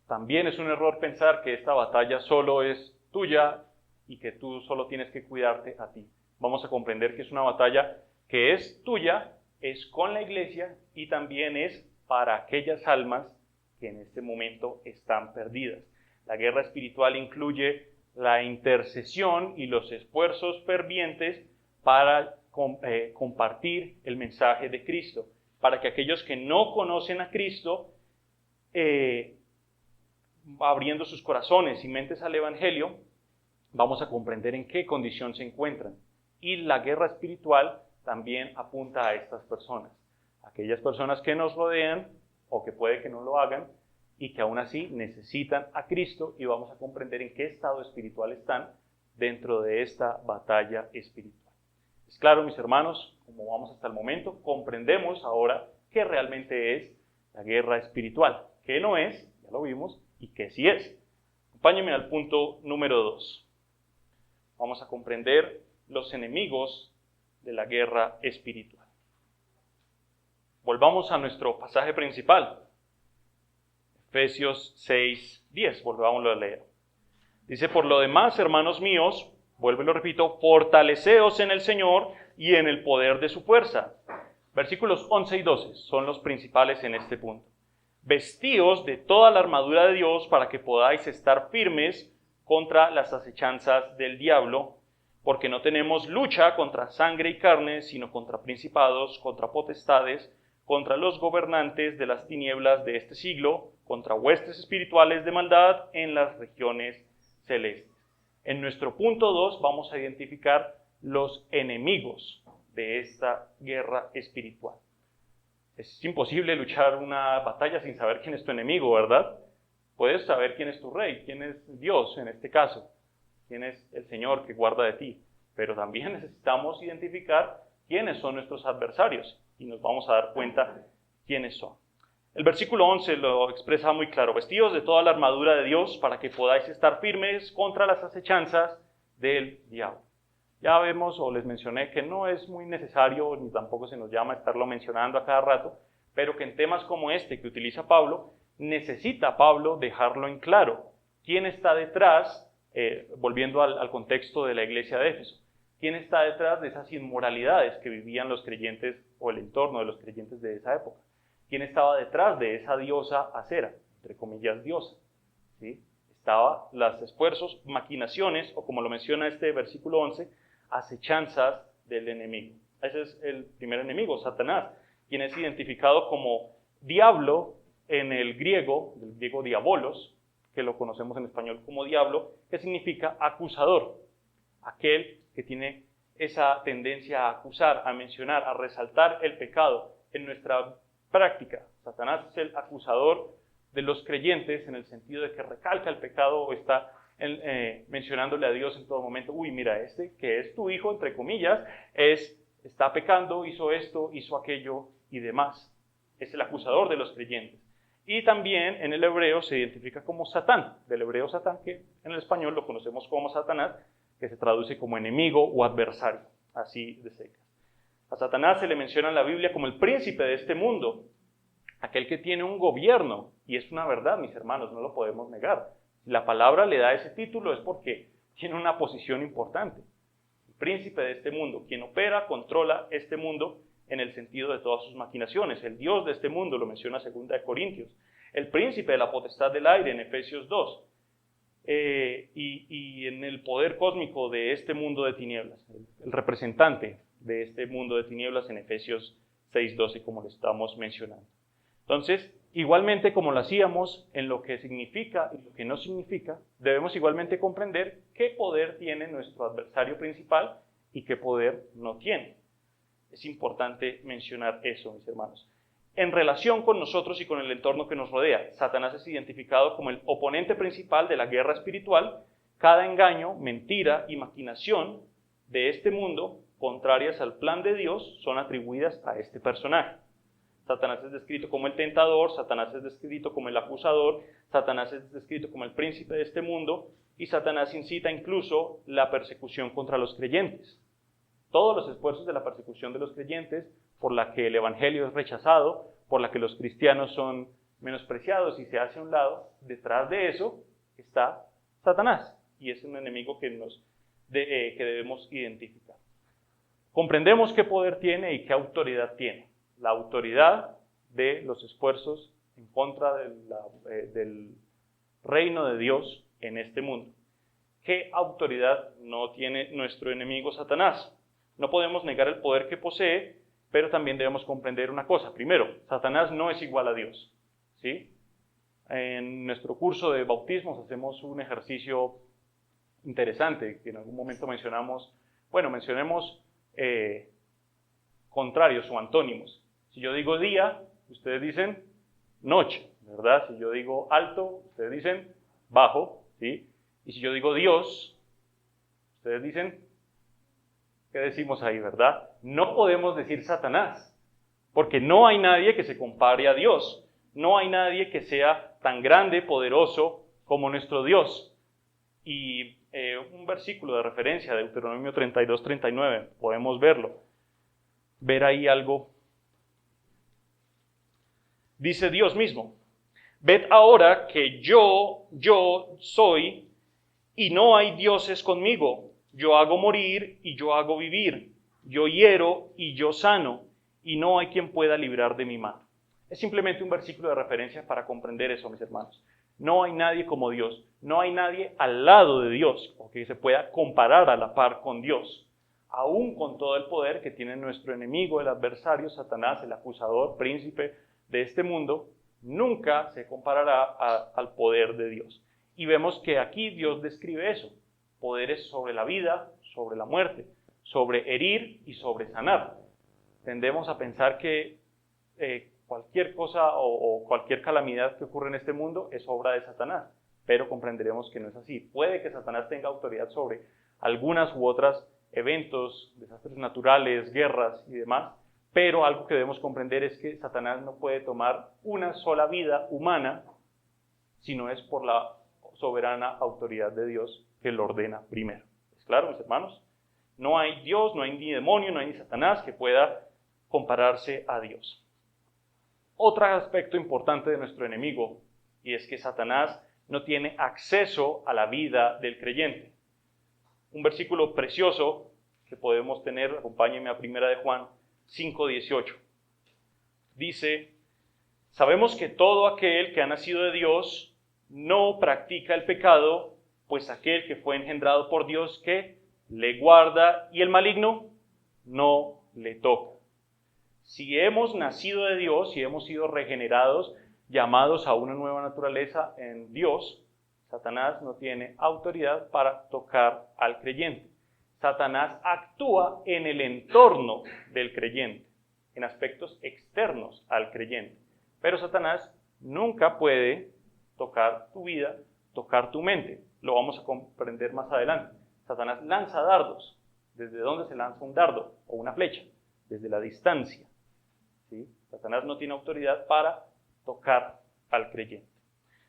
También es un error pensar que esta batalla solo es tuya y que tú solo tienes que cuidarte a ti. Vamos a comprender que es una batalla que es tuya, es con la iglesia y también es para aquellas almas que en este momento están perdidas. La guerra espiritual incluye la intercesión y los esfuerzos fervientes para compartir el mensaje de Cristo, para que aquellos que no conocen a Cristo, abriendo sus corazones y mentes al Evangelio, vamos a comprender en qué condición se encuentran. Y la guerra espiritual también apunta a estas personas, aquellas personas que nos rodean o que puede que no lo hagan y que aún así necesitan a Cristo, y vamos a comprender en qué estado espiritual están dentro de esta batalla espiritual. Es claro, mis hermanos, como vamos hasta el momento, comprendemos ahora qué realmente es la guerra espiritual, qué no es, ya lo vimos, y qué sí es. Acompáñenme al punto número 2. Vamos a comprender los enemigos de la guerra espiritual. Volvamos a nuestro pasaje principal. Efesios 6:10, volvámoslo a leer. Dice, por lo demás, hermanos míos, vuelvo y lo repito, fortaleceos en el Señor y en el poder de su fuerza. Versículos 11 y 12 son los principales en este punto. Vestíos de toda la armadura de Dios para que podáis estar firmes contra las acechanzas del diablo, porque no tenemos lucha contra sangre y carne, sino contra principados, contra potestades, contra los gobernantes de las tinieblas de este siglo, contra huestes espirituales de maldad en las regiones celestes. En nuestro punto 2 vamos a identificar los enemigos de esta guerra espiritual. Es imposible luchar una batalla sin saber quién es tu enemigo, ¿verdad? Puedes saber quién es tu rey, quién es Dios en este caso, quién es el Señor que guarda de ti, pero también necesitamos identificar quiénes son nuestros adversarios y nos vamos a dar cuenta quiénes son. El versículo 11 lo expresa muy claro. Vestíos de toda la armadura de Dios para que podáis estar firmes contra las acechanzas del diablo. Ya vemos o les mencioné que no es muy necesario, ni tampoco se nos llama estarlo mencionando a cada rato, pero que en temas como este que utiliza Pablo, necesita Pablo dejarlo en claro. ¿Quién está detrás, volviendo al contexto de la iglesia de Éfeso? ¿Quién está detrás de esas inmoralidades que vivían los creyentes o el entorno de los creyentes de esa época? ¿Quién estaba detrás de esa diosa Acera? Entre comillas, diosa. ¿Sí? Estaban los esfuerzos, maquinaciones, o como lo menciona este versículo 11, acechanzas del enemigo. Ese es el primer enemigo, Satanás, quien es identificado como diablo en el griego diabolos, que lo conocemos en español como diablo, que significa acusador. Aquel que tiene esa tendencia a acusar, a mencionar, a resaltar el pecado en nuestra práctica. Satanás es el acusador de los creyentes en el sentido de que recalca el pecado o está mencionándole a Dios en todo momento, uy, mira, este que es tu hijo, entre comillas, está pecando, hizo esto, hizo aquello y demás. Es el acusador de los creyentes. Y también en el hebreo se identifica como Satán, del hebreo Satán, que en el español lo conocemos como Satanás, que se traduce como enemigo o adversario, así de secas. A Satanás se le menciona en la Biblia como el príncipe de este mundo, aquel que tiene un gobierno, y es una verdad, mis hermanos, no lo podemos negar. Si la palabra le da ese título es porque tiene una posición importante. El príncipe de este mundo, quien opera, controla este mundo en el sentido de todas sus maquinaciones. El Dios de este mundo, lo menciona 2 Corintios. El príncipe de la potestad del aire en Efesios 2. Y en el poder cósmico de este mundo de tinieblas. El representante de este mundo de tinieblas en Efesios 6:12, como le estamos mencionando. Entonces, igualmente como lo hacíamos en lo que significa y lo que no significa, debemos igualmente comprender qué poder tiene nuestro adversario principal y qué poder no tiene. Es importante mencionar eso, mis hermanos. En relación con nosotros y con el entorno que nos rodea, Satanás es identificado como el oponente principal de la guerra espiritual. Cada engaño, mentira y maquinación de este mundo, contrarias al plan de Dios, son atribuidas a este personaje. Satanás es descrito como el tentador, Satanás es descrito como el acusador, Satanás es descrito como el príncipe de este mundo, y Satanás incita incluso la persecución contra los creyentes. Todos los esfuerzos de la persecución de los creyentes, por la que el evangelio es rechazado, por la que los cristianos son menospreciados y se hace a un lado, detrás de eso está Satanás, y es un enemigo que debemos identificar. Comprendemos qué poder tiene y qué autoridad tiene. La autoridad de los esfuerzos en contra del reino de Dios en este mundo. ¿Qué autoridad no tiene nuestro enemigo Satanás? No podemos negar el poder que posee, pero también debemos comprender una cosa. Primero, Satanás no es igual a Dios, ¿sí? En nuestro curso de bautismos hacemos un ejercicio interesante que en algún momento mencionemos contrarios o antónimos. Si yo digo día, ustedes dicen noche, ¿verdad? Si yo digo alto, ustedes dicen bajo, ¿sí? Y si yo digo Dios, ustedes dicen, ¿qué decimos ahí, verdad? No podemos decir Satanás, porque no hay nadie que se compare a Dios. No hay nadie que sea tan grande, poderoso como nuestro Dios. Y un versículo de referencia, Deuteronomio 32-39, podemos verlo. Ver ahí algo. Dice Dios mismo, ved ahora que yo soy y no hay dioses conmigo. Yo hago morir y yo hago vivir. Yo hiero y yo sano y no hay quien pueda librar de mi mano. Es simplemente un versículo de referencia para comprender eso, mis hermanos. No hay nadie como Dios. No hay nadie al lado de Dios o que se pueda comparar a la par con Dios. Aún con todo el poder que tiene nuestro enemigo, el adversario, Satanás, el acusador, príncipe de este mundo, nunca se comparará al poder de Dios. Y vemos que aquí Dios describe eso, poderes sobre la vida, sobre la muerte, sobre herir y sobre sanar. Tendemos a pensar que cualquier cosa o cualquier calamidad que ocurre en este mundo es obra de Satanás, pero comprenderemos que no es así. Puede que Satanás tenga autoridad sobre algunas u otras eventos, desastres naturales, guerras y demás, pero algo que debemos comprender es que Satanás no puede tomar una sola vida humana si no es por la soberana autoridad de Dios que lo ordena primero. ¿Es claro, mis hermanos? No hay Dios, no hay ni demonio, no hay ni Satanás que pueda compararse a Dios. Otro aspecto importante de nuestro enemigo, y es que Satanás no tiene acceso a la vida del creyente. Un versículo precioso que podemos tener, acompáñenme a 1 de Juan 5:18. Dice, sabemos que todo aquel que ha nacido de Dios no practica el pecado, pues aquel que fue engendrado por Dios, que le guarda y el maligno no le toca. Si hemos nacido de Dios, si hemos sido regenerados, llamados a una nueva naturaleza en Dios, Satanás no tiene autoridad para tocar al creyente. Satanás actúa en el entorno del creyente, en aspectos externos al creyente. Pero Satanás nunca puede tocar tu vida, tocar tu mente. lo vamos a comprender más adelante. Satanás lanza dardos. ¿Desde dónde se lanza un dardo o una flecha? Desde la distancia. ¿Sí? Satanás no tiene autoridad para tocar al creyente.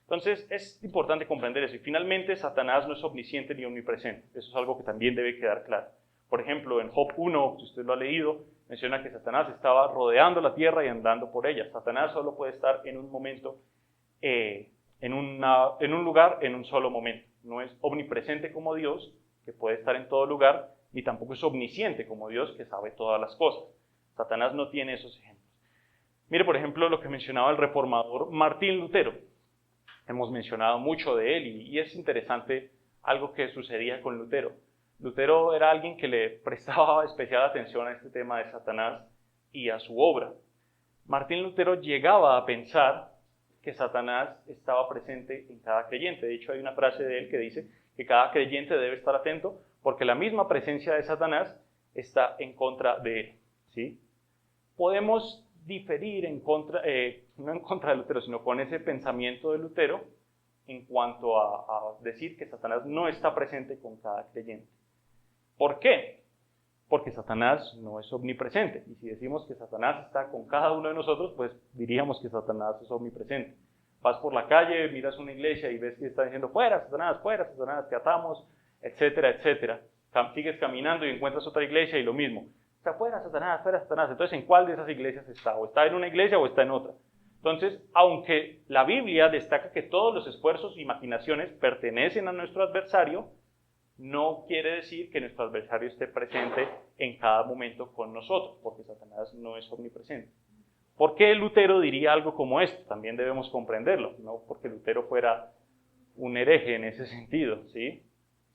Entonces es importante comprender eso. Y finalmente, Satanás no es omnisciente ni omnipresente. Eso es algo que también debe quedar claro. Por ejemplo, en Job 1, si usted lo ha leído, menciona que Satanás estaba rodeando la tierra y andando por ella. Satanás solo puede estar en un momento, en un lugar, en un solo momento. No es omnipresente como Dios, que puede estar en todo lugar, ni tampoco es omnisciente como Dios, que sabe todas las cosas. Satanás no tiene esos ejemplos. Mire, por ejemplo, lo que mencionaba el reformador Martín Lutero. Hemos mencionado mucho de él y es interesante algo que sucedía con Lutero. Lutero era alguien que le prestaba especial atención a este tema de Satanás y a su obra. Martín Lutero llegaba a pensar que Satanás estaba presente en cada creyente. De hecho, hay una frase de él que dice que cada creyente debe estar atento porque la misma presencia de Satanás está en contra de él. ¿Sí? Podemos diferir no en contra de Lutero, sino con ese pensamiento de Lutero en cuanto a decir que Satanás no está presente con cada creyente. ¿Por qué? Porque Satanás no es omnipresente. Y si decimos que Satanás está con cada uno de nosotros, pues diríamos que Satanás es omnipresente. Vas por la calle, miras una iglesia y ves que está diciendo fuera Satanás, te atamos, etcétera, etcétera. Sigues caminando y encuentras otra iglesia y lo mismo. Está fuera Satanás. Entonces, ¿en cuál de esas iglesias está? ¿O está en una iglesia o está en otra? Entonces, aunque la Biblia destaca que todos los esfuerzos y maquinaciones pertenecen a nuestro adversario, no quiere decir que nuestro adversario esté presente en cada momento con nosotros, porque Satanás no es omnipresente. ¿Por qué Lutero diría algo como esto? También debemos comprenderlo, no porque Lutero fuera un hereje en ese sentido, ¿sí?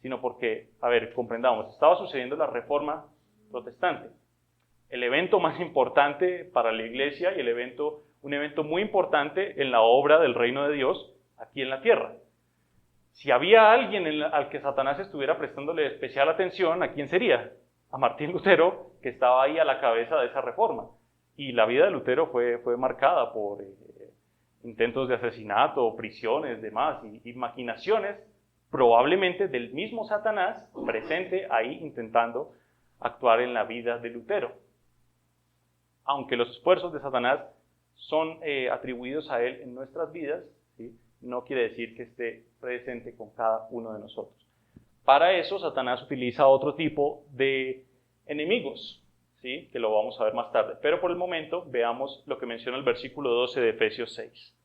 Sino porque, comprendamos, estaba sucediendo la Reforma Protestante, el evento más importante para la iglesia y un evento muy importante en la obra del reino de Dios aquí en la tierra. Si había alguien al que Satanás estuviera prestándole especial atención, ¿a quién sería? A Martín Lutero, que estaba ahí a la cabeza de esa reforma. Y la vida de Lutero fue marcada por intentos de asesinato, prisiones, demás, y maquinaciones probablemente del mismo Satanás presente ahí intentando actuar en la vida de Lutero. Aunque los esfuerzos de Satanás son atribuidos a él en nuestras vidas, ¿sí? No quiere decir que esté presente con cada uno de nosotros. Para eso, Satanás utiliza otro tipo de enemigos, ¿sí? Que lo vamos a ver más tarde. Pero por el momento, veamos lo que menciona el versículo 12 de Efesios 6.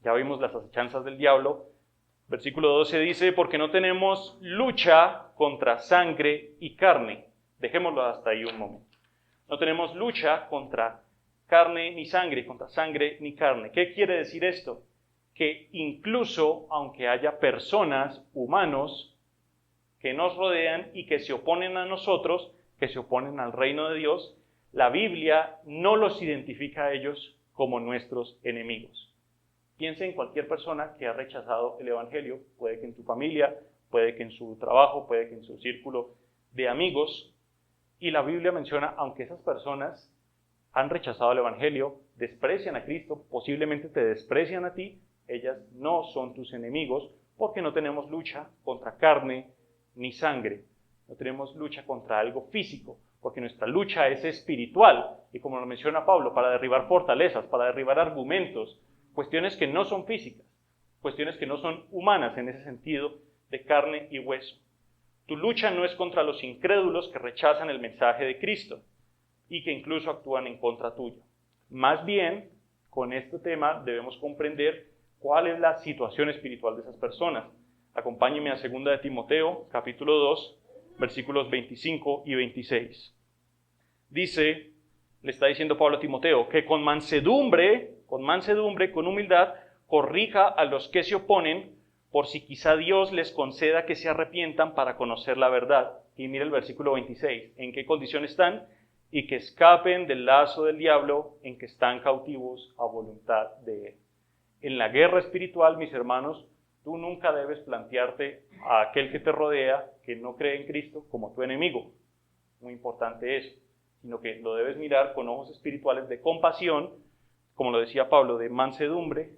Ya vimos las acechanzas del diablo. Versículo 12 dice, porque no tenemos lucha contra sangre y carne. Dejémoslo hasta ahí un momento. No tenemos lucha contra carne ni sangre, contra sangre ni carne. ¿Qué quiere decir esto? Que incluso aunque haya personas, humanos, que nos rodean y que se oponen a nosotros, que se oponen al reino de Dios, la Biblia no los identifica a ellos como nuestros enemigos. Piensa en cualquier persona que ha rechazado el Evangelio, puede que en tu familia, puede que en su trabajo, puede que en su círculo de amigos, y la Biblia menciona, aunque esas personas han rechazado el Evangelio, desprecian a Cristo, posiblemente te desprecian a ti, ellas no son tus enemigos, porque no tenemos lucha contra carne ni sangre, no tenemos lucha contra algo físico, porque nuestra lucha es espiritual, y como lo menciona Pablo, para derribar fortalezas, para derribar argumentos, cuestiones que no son físicas, cuestiones que no son humanas en ese sentido de carne y hueso. Tu lucha no es contra los incrédulos que rechazan el mensaje de Cristo y que incluso actúan en contra tuyo. Más bien, con este tema debemos comprender cuál es la situación espiritual de esas personas. Acompáñenme a 2 de Timoteo, capítulo 2, versículos 25 y 26. Dice, le está diciendo Pablo a Timoteo, que con mansedumbre, con humildad, corrija a los que se oponen, por si quizá Dios les conceda que se arrepientan para conocer la verdad. Y mira el versículo 26, ¿en qué condición están? Y que escapen del lazo del diablo en que están cautivos a voluntad de él. En la guerra espiritual, mis hermanos, tú nunca debes plantearte a aquel que te rodea, que no cree en Cristo, como tu enemigo. Muy importante eso, sino que lo debes mirar con ojos espirituales de compasión, como lo decía Pablo, de mansedumbre,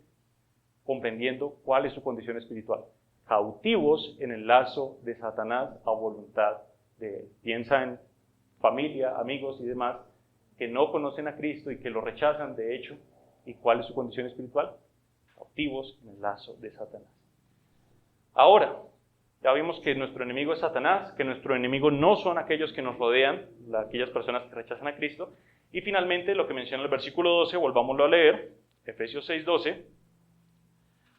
comprendiendo cuál es su condición espiritual. cautivos en el lazo de Satanás a voluntad de él. Piensa en familia, amigos y demás que no conocen a Cristo y que lo rechazan de hecho. ¿Y cuál es su condición espiritual? Cautivos en el lazo de Satanás. Ahora, ya vimos que nuestro enemigo es Satanás, que nuestro enemigo no son aquellos que nos rodean, aquellas personas que rechazan a Cristo. Y finalmente, lo que menciona el versículo 12, volvámoslo a leer, Efesios 6:12,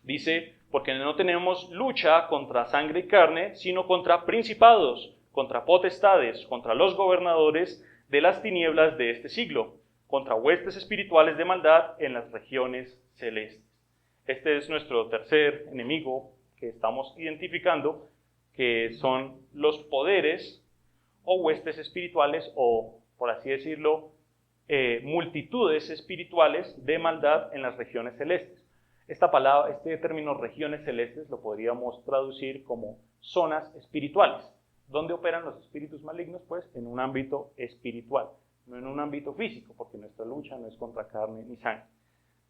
dice, porque no tenemos lucha contra sangre y carne, sino contra principados, contra potestades, contra los gobernadores de las tinieblas de este siglo, contra huestes espirituales de maldad en las regiones celestes. Este es nuestro tercer enemigo que estamos identificando, que son los poderes o huestes espirituales o, por así decirlo, multitudes espirituales de maldad en las regiones celestes. Esta palabra, este término regiones celestes lo podríamos traducir como zonas espirituales. ¿Dónde operan los espíritus malignos? Pues en un ámbito espiritual, no en un ámbito físico, porque nuestra lucha no es contra carne ni sangre,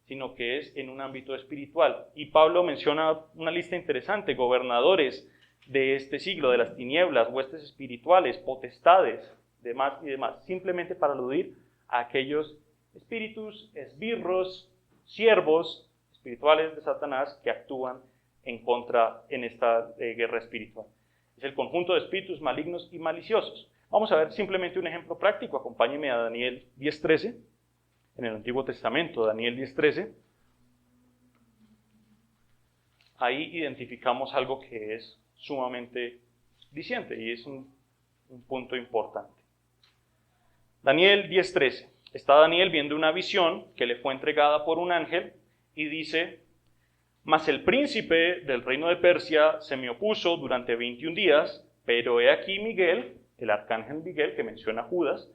sino que es en un ámbito espiritual. Y Pablo menciona una lista interesante: gobernadores de este siglo, de las tinieblas, huestes espirituales, potestades, demás y demás, simplemente para aludir a aquellos espíritus, esbirros, siervos espirituales de Satanás que actúan en esta guerra espiritual. Es el conjunto de espíritus malignos y maliciosos. Vamos a ver simplemente un ejemplo práctico. Acompáñeme a Daniel 10:13, en el Antiguo Testamento, Daniel 10:13. Ahí identificamos algo que es sumamente diciente y es un punto importante. Daniel 10:13. Está Daniel viendo una visión que le fue entregada por un ángel y dice: mas el príncipe del reino de Persia se me opuso durante 21 días, pero he aquí Miguel, el arcángel Miguel que menciona Judas,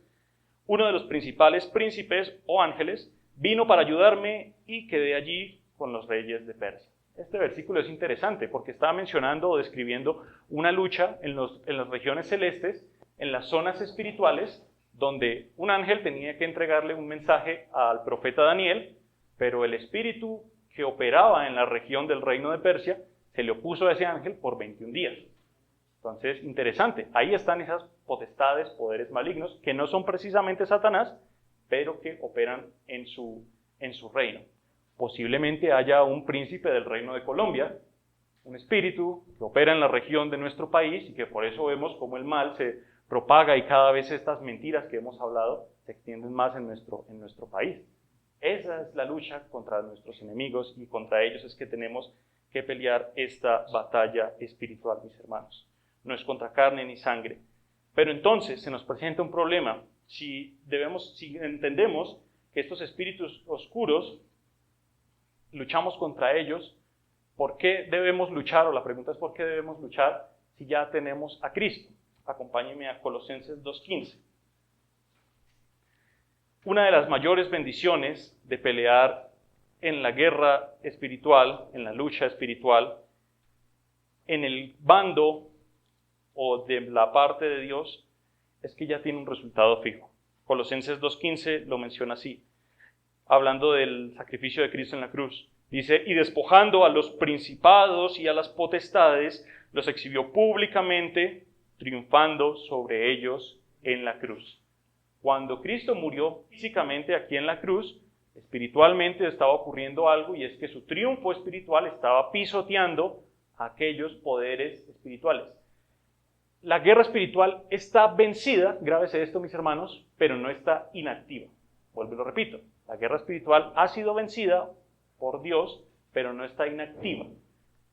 uno de los principales príncipes o ángeles, vino para ayudarme y quedé allí con los reyes de Persia. Este versículo es interesante porque está mencionando o describiendo una lucha en las regiones celestes, en las zonas espirituales, donde un ángel tenía que entregarle un mensaje al profeta Daniel, pero el espíritu que operaba en la región del reino de Persia se le opuso a ese ángel por 21 días. Entonces, interesante, ahí están esas potestades, poderes malignos, que no son precisamente Satanás, pero que operan en su reino. Posiblemente haya un príncipe del reino de Colombia, un espíritu que opera en la región de nuestro país y que por eso vemos cómo el mal se propaga y cada vez estas mentiras que hemos hablado se extienden más en nuestro país. Esa es la lucha contra nuestros enemigos y contra ellos es que tenemos que pelear esta batalla espiritual, mis hermanos. No es contra carne ni sangre. Pero entonces se nos presenta un problema. Si entendemos que estos espíritus oscuros luchamos contra ellos, ¿por qué debemos luchar? O la pregunta es ¿por qué debemos luchar si ya tenemos a Cristo? Acompáñenme a Colosenses 2:15. Una de las mayores bendiciones de pelear en la guerra espiritual, en la lucha espiritual, en el bando o de la parte de Dios, es que ya tiene un resultado fijo. Colosenses 2:15 lo menciona así, hablando del sacrificio de Cristo en la cruz. Dice, y despojando a los principados y a las potestades, los exhibió públicamente, triunfando sobre ellos en la cruz. Cuando Cristo murió físicamente aquí en la cruz, espiritualmente estaba ocurriendo algo, y es que su triunfo espiritual estaba pisoteando a aquellos poderes espirituales. La guerra espiritual está vencida, grábese esto mis hermanos, pero no está inactiva. Vuelvo y lo repito, la guerra espiritual ha sido vencida por Dios, pero no está inactiva.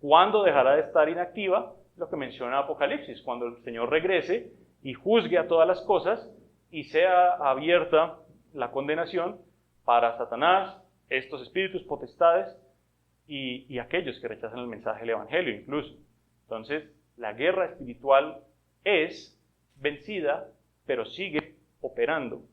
¿Cuándo dejará de estar inactiva? Lo que menciona Apocalipsis, cuando el Señor regrese y juzgue a todas las cosas y sea abierta la condenación para Satanás, estos espíritus, potestades y aquellos que rechazan el mensaje del Evangelio incluso. Entonces, la guerra espiritual es vencida, pero sigue operando.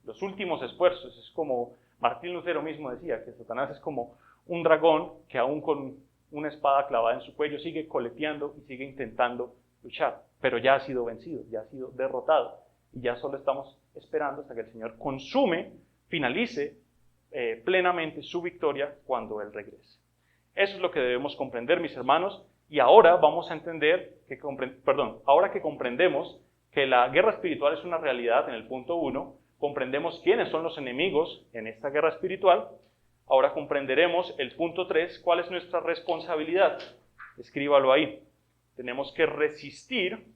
Los últimos esfuerzos, es como Martín Lutero mismo decía, que Satanás es como un dragón que aún con una espada clavada en su cuello sigue coleteando y sigue intentando luchar, pero ya ha sido vencido, ya ha sido derrotado. Y ya solo estamos esperando hasta que el Señor finalice plenamente su victoria cuando Él regrese. Eso es lo que debemos comprender, mis hermanos, Y ahora vamos a entender, ahora que comprendemos que la guerra espiritual es una realidad en el punto 1, comprendemos quiénes son los enemigos en esta guerra espiritual, ahora comprenderemos el punto 3, cuál es nuestra responsabilidad. Escríbalo ahí. Tenemos que resistir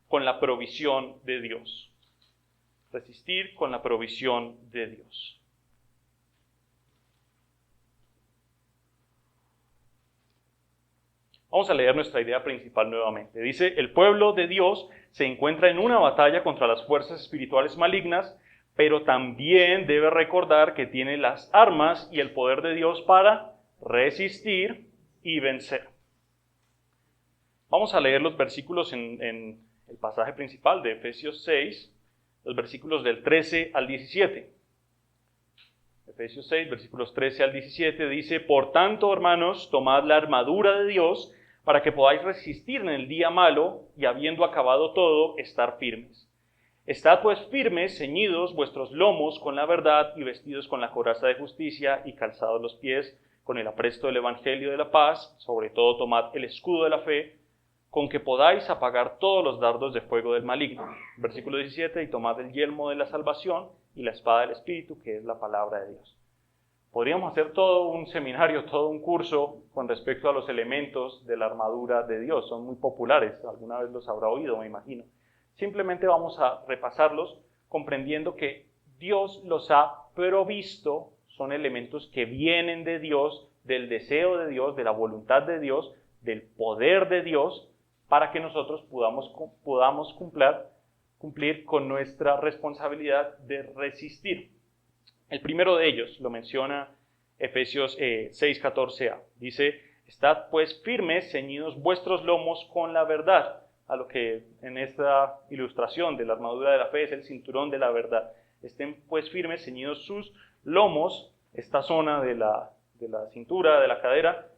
con la provisión de Dios. Resistir con la provisión de Dios. Vamos a leer nuestra idea principal nuevamente. Dice, el pueblo de Dios se encuentra en una batalla contra las fuerzas espirituales malignas, pero también debe recordar que tiene las armas y el poder de Dios para resistir y vencer. Vamos a leer los versículos en el pasaje principal de Efesios 6, los versículos del 13 al 17. Efesios 6, versículos 13 al 17 dice, por tanto, hermanos, tomad la armadura de Dios para que podáis resistir en el día malo y habiendo acabado todo, estar firmes. Estad pues firmes, ceñidos vuestros lomos con la verdad y vestidos con la coraza de justicia y calzados los pies con el apresto del evangelio de la paz, sobre todo tomad el escudo de la fe, con que podáis apagar todos los dardos de fuego del maligno. Versículo 17, y tomad el yelmo de la salvación y la espada del Espíritu, que es la palabra de Dios. Podríamos hacer todo un seminario, todo un curso con respecto a los elementos de la armadura de Dios. Son muy populares, alguna vez los habrá oído, me imagino. Simplemente vamos a repasarlos comprendiendo que Dios los ha provisto, son elementos que vienen de Dios, del deseo de Dios, de la voluntad de Dios, del poder de Dios, para que nosotros podamos cumplir con nuestra responsabilidad de resistir. El primero de ellos lo menciona Efesios 6:14a. Dice, estad pues firmes, ceñidos vuestros lomos con la verdad. A lo que en esta ilustración de la armadura de la fe es el cinturón de la verdad. Estén pues firmes, ceñidos sus lomos, esta zona de la cintura, de la cadera,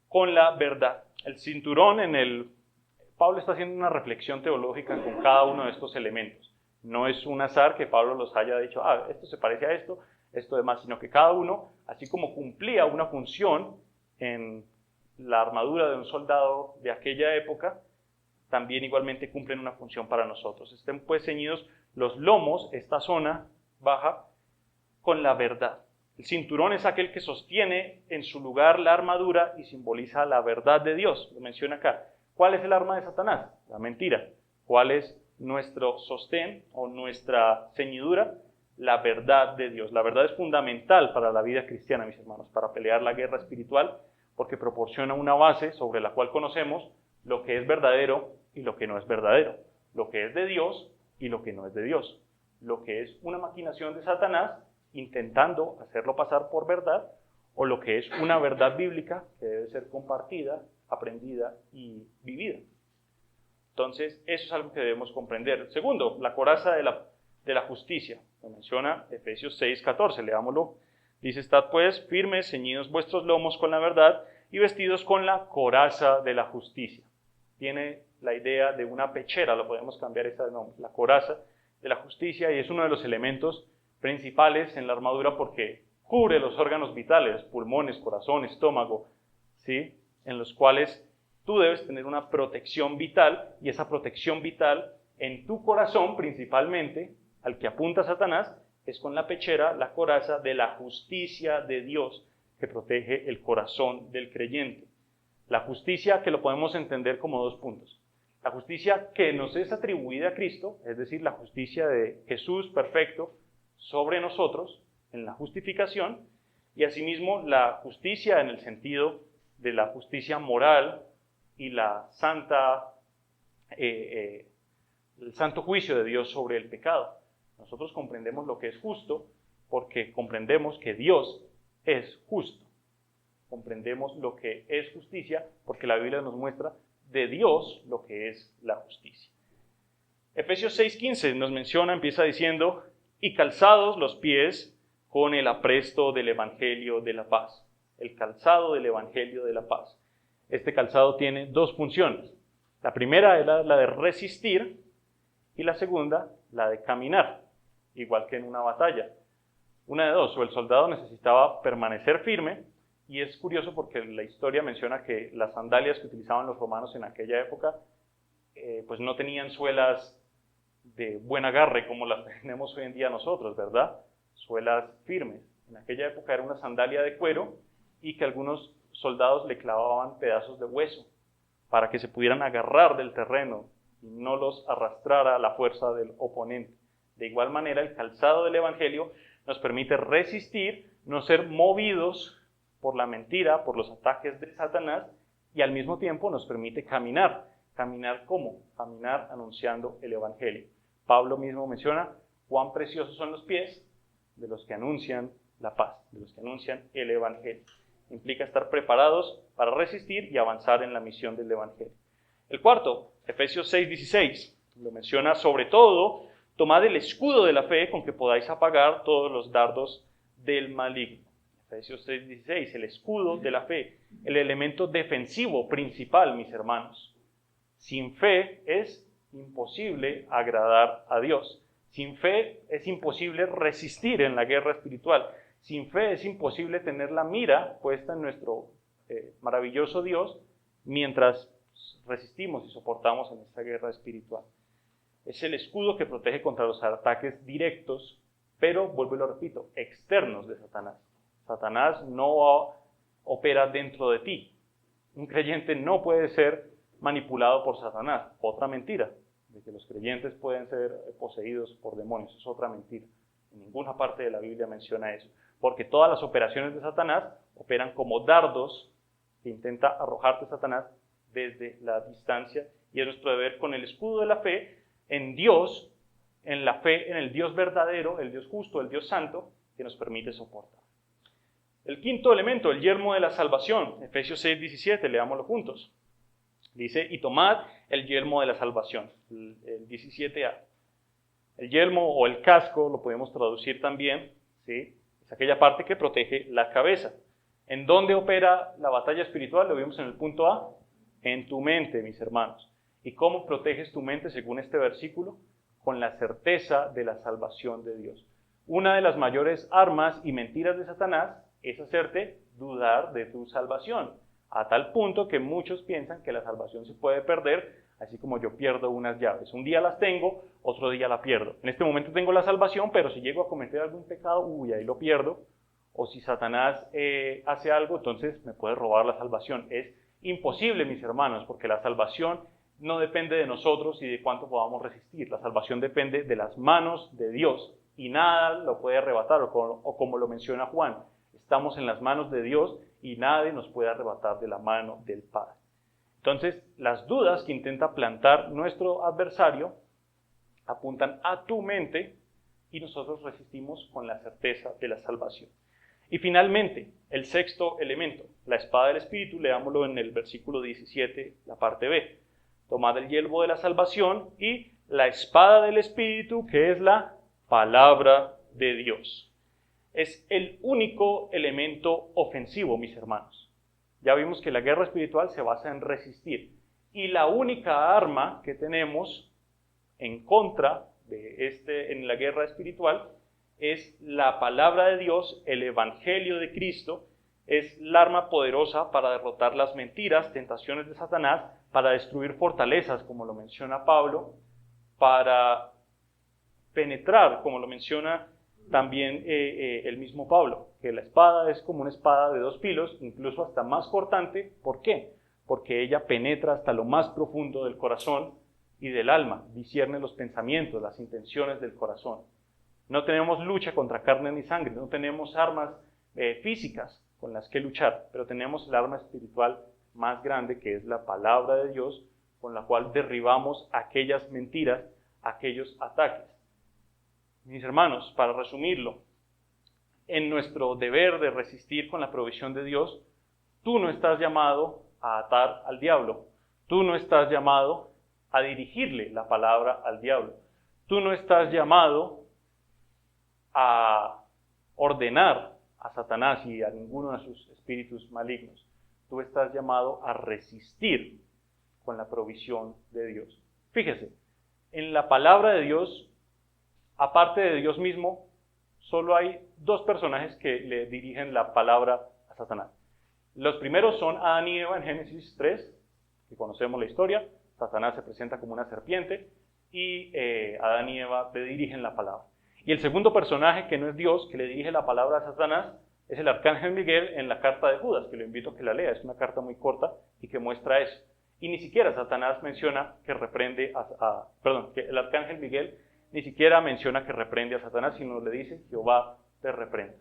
con la verdad. El cinturón Pablo está haciendo una reflexión teológica con cada uno de estos elementos. No es un azar que Pablo los haya dicho, esto se parece a esto demás, sino que cada uno, así como cumplía una función en la armadura de un soldado de aquella época, también igualmente cumplen una función para nosotros. Estén pues ceñidos los lomos, esta zona baja, con la verdad. El cinturón es aquel que sostiene en su lugar la armadura y simboliza la verdad de Dios. Lo menciona acá. ¿Cuál es el arma de Satanás? La mentira. ¿Cuál es nuestro sostén o nuestra ceñidura? La verdad de Dios. La verdad es fundamental para la vida cristiana, mis hermanos, para pelear la guerra espiritual, porque proporciona una base sobre la cual conocemos lo que es verdadero y lo que no es verdadero, lo que es de Dios y lo que no es de Dios, lo que es una maquinación de Satanás intentando hacerlo pasar por verdad, o lo que es una verdad bíblica que debe ser compartida, aprendida y vivida. Entonces, eso es algo que debemos comprender. Segundo, la coraza de la justicia. Lo menciona Efesios 6:14, leámoslo. Dice, estad pues firmes, ceñidos vuestros lomos con la verdad y vestidos con la coraza de la justicia. Tiene la idea de una pechera, lo podemos cambiar esa de nombre, la coraza de la justicia, y es uno de los elementos principales en la armadura porque cubre los órganos vitales, pulmones, corazón, estómago, ¿sí? En los cuales tú debes tener una protección vital, y esa protección vital en tu corazón principalmente, al que apunta Satanás, es con la pechera, la coraza de la justicia de Dios, que protege el corazón del creyente. La justicia que lo podemos entender como dos puntos. La justicia que nos es atribuida a Cristo, es decir, la justicia de Jesús perfecto sobre nosotros en la justificación, y asimismo la justicia en el sentido de la justicia moral y la el santo juicio de Dios sobre el pecado. Nosotros comprendemos lo que es justo porque comprendemos que Dios es justo. Comprendemos lo que es justicia porque la Biblia nos muestra de Dios lo que es la justicia. Efesios 6:15 nos menciona, empieza diciendo, y calzados los pies con el apresto del evangelio de la paz. El calzado del evangelio de la paz. Este calzado tiene dos funciones. La primera es la de resistir y la segunda, la de caminar, igual que en una batalla. Una de dos, o el soldado necesitaba permanecer firme Y es curioso porque la historia menciona que las sandalias que utilizaban los romanos en aquella época pues no tenían suelas de buen agarre como las tenemos hoy en día nosotros, ¿verdad? Suelas firmes. En aquella época era una sandalia de cuero y que algunos soldados le clavaban pedazos de hueso para que se pudieran agarrar del terreno y no los arrastrara la fuerza del oponente. De igual manera, el calzado del Evangelio nos permite resistir, no ser movidos por la mentira, por los ataques de Satanás, y al mismo tiempo nos permite caminar. ¿Caminar cómo? Caminar anunciando el Evangelio. Pablo mismo menciona cuán preciosos son los pies de los que anuncian la paz, de los que anuncian el Evangelio. Implica estar preparados para resistir y avanzar en la misión del Evangelio. El cuarto, Efesios 6:16, lo menciona sobre todo, tomad el escudo de la fe con que podáis apagar todos los dardos del maligno. Efesios 6:16, el escudo de la fe, el elemento defensivo principal, mis hermanos. Sin fe es imposible agradar a Dios. Sin fe es imposible resistir en la guerra espiritual. Sin fe es imposible tener la mira puesta en nuestro maravilloso Dios mientras resistimos y soportamos en esta guerra espiritual. Es el escudo que protege contra los ataques directos, pero, vuelvo y lo repito, externos de Satanás. Satanás no opera dentro de ti. Un creyente no puede ser manipulado por Satanás. Otra mentira, de que los creyentes pueden ser poseídos por demonios, es otra mentira. En ninguna parte de la Biblia menciona eso, porque todas las operaciones de Satanás operan como dardos que intenta arrojarte Satanás desde la distancia, y es nuestro deber con el escudo de la fe en Dios, en la fe en el Dios verdadero, el Dios justo, el Dios santo, que nos permite soportar. El quinto elemento, el yelmo de la salvación, Efesios 6:17, leámoslo juntos. Dice, y tomad el yelmo de la salvación, el 17a. El yelmo o el casco, lo podemos traducir también, ¿sí? Es aquella parte que protege la cabeza. ¿En dónde opera la batalla espiritual? Lo vimos en el punto A. En tu mente, mis hermanos. ¿Y cómo proteges tu mente según este versículo? Con la certeza de la salvación de Dios. Una de las mayores armas y mentiras de Satanás es hacerte dudar de tu salvación, a tal punto que muchos piensan que la salvación se puede perder, así como yo pierdo unas llaves. Un día las tengo, otro día la pierdo. En este momento tengo la salvación, pero si llego a cometer algún pecado, ahí lo pierdo. O si Satanás hace algo, entonces me puede robar la salvación. Es imposible, mis hermanos, porque la salvación no depende de nosotros y de cuánto podamos resistir. La salvación depende de las manos de Dios y nada lo puede arrebatar, o como lo menciona Juan, estamos en las manos de Dios y nadie nos puede arrebatar de la mano del Padre. Entonces, las dudas que intenta plantar nuestro adversario apuntan a tu mente y nosotros resistimos con la certeza de la salvación. Y finalmente, el sexto elemento, la espada del Espíritu, leámoslo en el versículo 17, la parte B. Tomad el yelmo de la salvación y la espada del Espíritu, que es la palabra de Dios. Es el único elemento ofensivo, mis hermanos. Ya vimos que la guerra espiritual se basa en resistir. Y la única arma que tenemos en contra de en la guerra espiritual es la palabra de Dios, el Evangelio de Cristo. Es la arma poderosa para derrotar las mentiras, tentaciones de Satanás, para destruir fortalezas, como lo menciona Pablo, para penetrar, como lo menciona también el mismo Pablo, que la espada es como una espada de dos filos, incluso hasta más cortante. ¿Por qué? Porque ella penetra hasta lo más profundo del corazón y del alma, discierne los pensamientos, las intenciones del corazón. No tenemos lucha contra carne ni sangre, no tenemos armas físicas con las que luchar, pero tenemos el arma espiritual más grande, que es la palabra de Dios, con la cual derribamos aquellas mentiras, aquellos ataques. Mis hermanos, para resumirlo, en nuestro deber de resistir con la provisión de Dios, tú no estás llamado a atar al diablo, tú no estás llamado a dirigirle la palabra al diablo, tú no estás llamado a ordenar a Satanás y a ninguno de sus espíritus malignos. Tú estás llamado a resistir con la provisión de Dios. Fíjese, en la palabra de Dios, aparte de Dios mismo, solo hay dos personajes que le dirigen la palabra a Satanás. Los primeros son Adán y Eva en Génesis 3, que conocemos la historia. Satanás se presenta como una serpiente y Adán y Eva le dirigen la palabra. Y el segundo personaje, que no es Dios, que le dirige la palabra a Satanás, es el arcángel Miguel en la carta de Judas, que lo invito a que la lea. Es una carta muy corta y que muestra eso. Y ni siquiera Satanás menciona que reprende que el arcángel Miguel ni siquiera menciona que reprende a Satanás, sino le dice: Jehová te reprenda.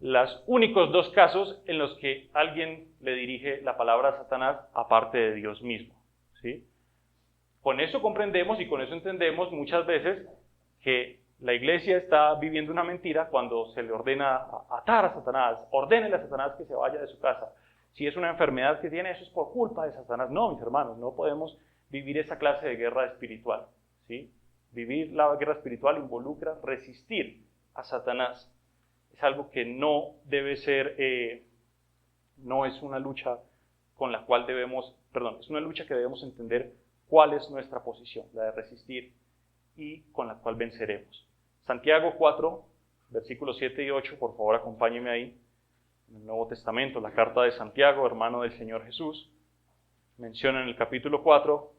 Los únicos dos casos en los que alguien le dirige la palabra a Satanás aparte de Dios mismo, ¿sí? Con eso comprendemos y con eso entendemos muchas veces que la iglesia está viviendo una mentira cuando se le ordena atar a Satanás. Ordénele a Satanás que se vaya de su casa. Si es una enfermedad que tiene, eso es por culpa de Satanás. No, mis hermanos, no podemos vivir esa clase de guerra espiritual, ¿sí? Vivir la guerra espiritual involucra resistir a Satanás. Es algo que no debe ser, no es una lucha con la cual es una lucha que debemos entender cuál es nuestra posición, la de resistir y con la cual venceremos. Santiago 4, versículos 7 y 8, por favor acompáñenme ahí, en el Nuevo Testamento, la carta de Santiago, hermano del Señor Jesús, menciona en el capítulo 4,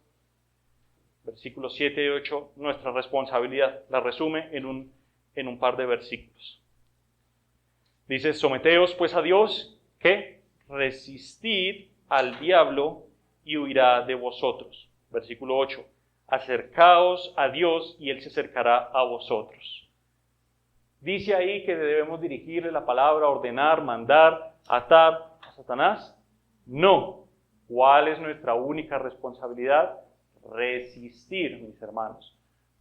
versículos 7 y 8, nuestra responsabilidad, la resume en un par de versículos. Dice: someteos pues a Dios, que resistid al diablo y huirá de vosotros. Versículo 8. Acercaos a Dios y Él se acercará a vosotros. ¿Dice ahí que debemos dirigirle la palabra, ordenar, mandar, atar a Satanás? No. ¿Cuál es nuestra única responsabilidad? Resistir, mis hermanos.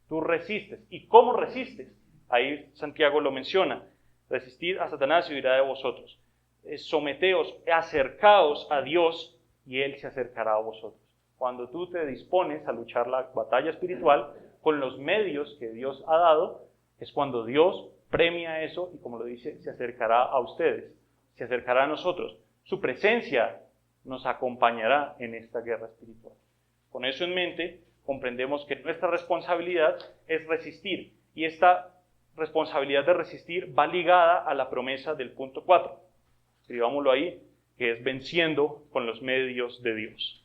Tú resistes. ¿Y cómo resistes? Ahí Santiago lo menciona. Resistid a Satanás y huirá de vosotros. Someteos, acercaos a Dios y Él se acercará a vosotros. Cuando tú te dispones a luchar la batalla espiritual con los medios que Dios ha dado, es cuando Dios premia eso y, como lo dice, se acercará a ustedes, se acercará a nosotros. Su presencia nos acompañará en esta guerra espiritual. Con eso en mente, comprendemos que nuestra responsabilidad es resistir, y esta responsabilidad de resistir va ligada a la promesa del punto 4. Escribámoslo ahí, que es venciendo con los medios de Dios.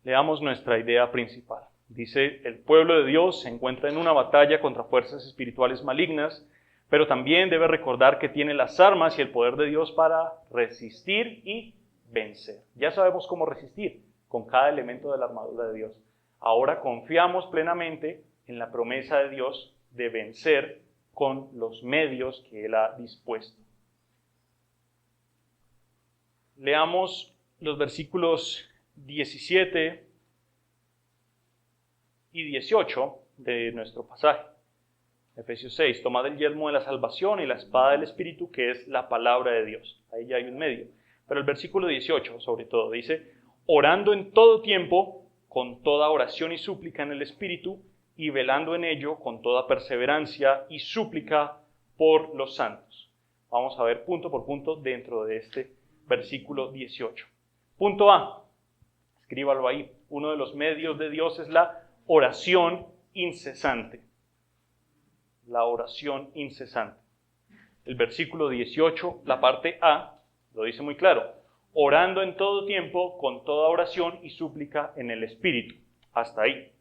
Leamos nuestra idea principal. Dice: el pueblo de Dios se encuentra en una batalla contra fuerzas espirituales malignas, pero también debe recordar que tiene las armas y el poder de Dios para resistir y vencer. Ya sabemos cómo resistir, con cada elemento de la armadura de Dios. Ahora confiamos plenamente en la promesa de Dios de vencer con los medios que Él ha dispuesto. Leamos los versículos 17 y 18 de nuestro pasaje. Efesios 6, tomad el yelmo de la salvación y la espada del Espíritu, que es la palabra de Dios. Ahí ya hay un medio. Pero el versículo 18, sobre todo, dice: orando en todo tiempo, con toda oración y súplica en el Espíritu, y velando en ello con toda perseverancia y súplica por los santos. Vamos a ver punto por punto dentro de este versículo 18. Punto A, escríbalo ahí. Uno de los medios de Dios es la oración incesante. La oración incesante. El versículo 18, la parte A, lo dice muy claro: orando en todo tiempo, con toda oración y súplica en el Espíritu. Hasta ahí.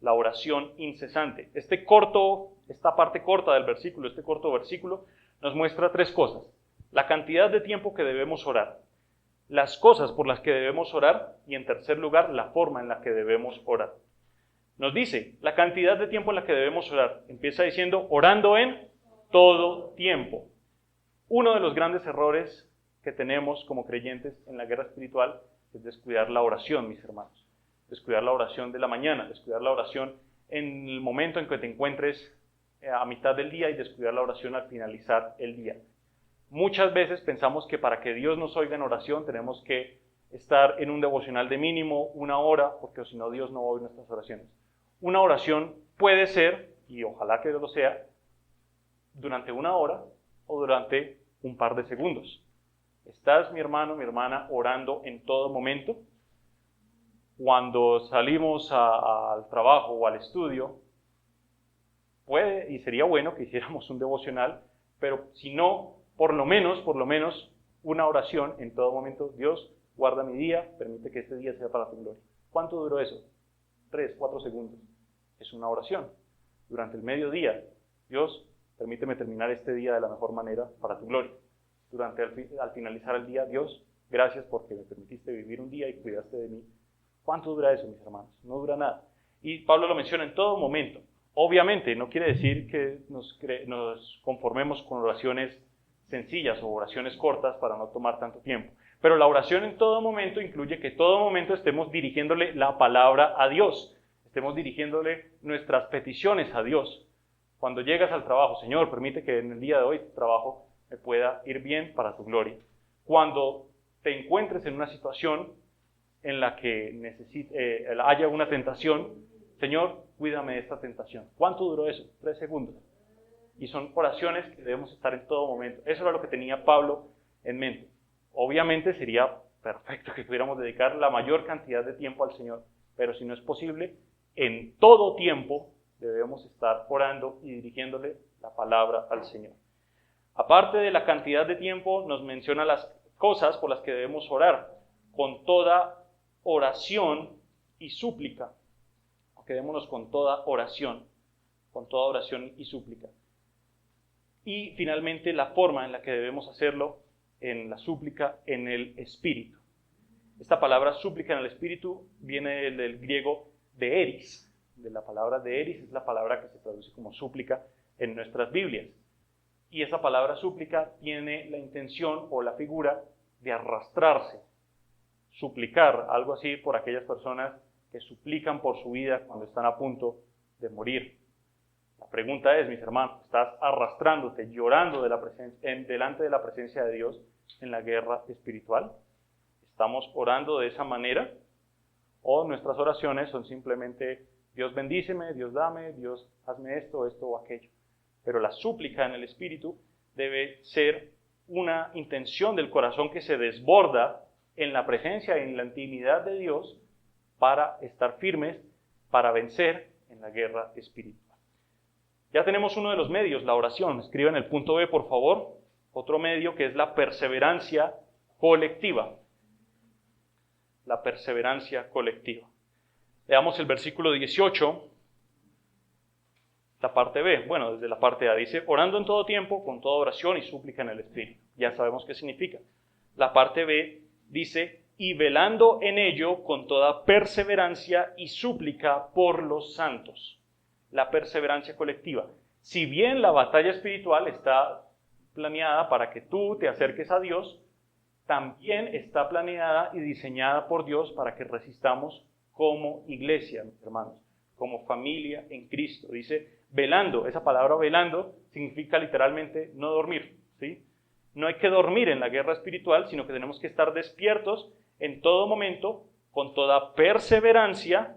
La oración incesante. Esta parte corta del versículo, este corto versículo, nos muestra tres cosas: la cantidad de tiempo que debemos orar, las cosas por las que debemos orar, y en tercer lugar, la forma en la que debemos orar. Nos dice la cantidad de tiempo en la que debemos orar. Empieza diciendo: orando en todo tiempo. Uno de los grandes errores que tenemos como creyentes en la guerra espiritual es descuidar la oración, mis hermanos. Descuidar la oración de la mañana, descuidar la oración en el momento en que te encuentres a mitad del día y descuidar la oración al finalizar el día. Muchas veces pensamos que para que Dios nos oiga en oración tenemos que estar en un devocional de mínimo 1 hora, porque si no Dios no va a oír nuestras oraciones. Una oración puede ser, y ojalá que lo sea, durante 1 hora o durante un par de segundos. ¿Estás, mi hermano, mi hermana, orando en todo momento? Cuando salimos al trabajo o al estudio, puede y sería bueno que hiciéramos un devocional, pero si no, por lo menos una oración en todo momento. Dios, guarda mi día, permite que este día sea para tu gloria. ¿Cuánto duró eso? 3, 4 segundos. Es una oración. Durante el mediodía, Dios, permíteme terminar este día de la mejor manera para tu gloria. Al finalizar el día, Dios, gracias porque me permitiste vivir un día y cuidaste de mí. ¿Cuánto dura eso, mis hermanos? No dura nada. Y Pablo lo menciona en todo momento. Obviamente, no quiere decir que nos conformemos con oraciones sencillas o oraciones cortas para no tomar tanto tiempo. Pero la oración en todo momento incluye que todo momento estemos dirigiéndole la palabra a Dios, estemos dirigiéndole nuestras peticiones a Dios. Cuando llegas al trabajo, Señor, permite que en el día de hoy tu trabajo me pueda ir bien para tu gloria. Cuando te encuentres en una situación en la que haya una tentación, Señor, cuídame de esta tentación. ¿Cuánto duró eso? 3 segundos. Y son oraciones que debemos estar en todo momento. Eso era lo que tenía Pablo en mente. Obviamente sería perfecto que pudiéramos dedicar la mayor cantidad de tiempo al Señor, pero si no es posible, en todo tiempo debemos estar orando y dirigiéndole la palabra al Señor. Aparte de la cantidad de tiempo, nos menciona las cosas por las que debemos orar, con toda oración y súplica. Quedémonos con toda oración y súplica. Y finalmente la forma en la que debemos hacerlo, en la súplica, en el Espíritu. Esta palabra súplica en el Espíritu viene del griego de eris. De la palabra de eris es la palabra que se traduce como súplica en nuestras Biblias. Y esa palabra súplica tiene la intención o la figura de arrastrarse, suplicar, algo así por aquellas personas que suplican por su vida cuando están a punto de morir. La pregunta es, mis hermanos, ¿estás arrastrándote, llorando delante de la presencia de Dios en la guerra espiritual? ¿Estamos orando de esa manera? ¿O nuestras oraciones son simplemente, Dios bendíceme, Dios dame, Dios hazme esto o aquello? Pero la súplica en el Espíritu debe ser una intención del corazón que se desborda en la presencia y en la intimidad de Dios para estar firmes, para vencer en la guerra espiritual. Ya tenemos uno de los medios, la oración. Escriban el punto B, por favor. Otro medio que es la perseverancia colectiva. La perseverancia colectiva. Leamos el versículo 18, la parte B. Bueno, desde la parte A dice, orando en todo tiempo, con toda oración y súplica en el Espíritu. Ya sabemos qué significa. La parte B dice, y velando en ello con toda perseverancia y súplica por los santos. La perseverancia colectiva. Si bien la batalla espiritual está planeada para que tú te acerques a Dios, también está planeada y diseñada por Dios para que resistamos como iglesia, mis hermanos, como familia en Cristo. Dice, velando, esa palabra velando significa literalmente no dormir, ¿sí? No hay que dormir en la guerra espiritual, sino que tenemos que estar despiertos en todo momento, con toda perseverancia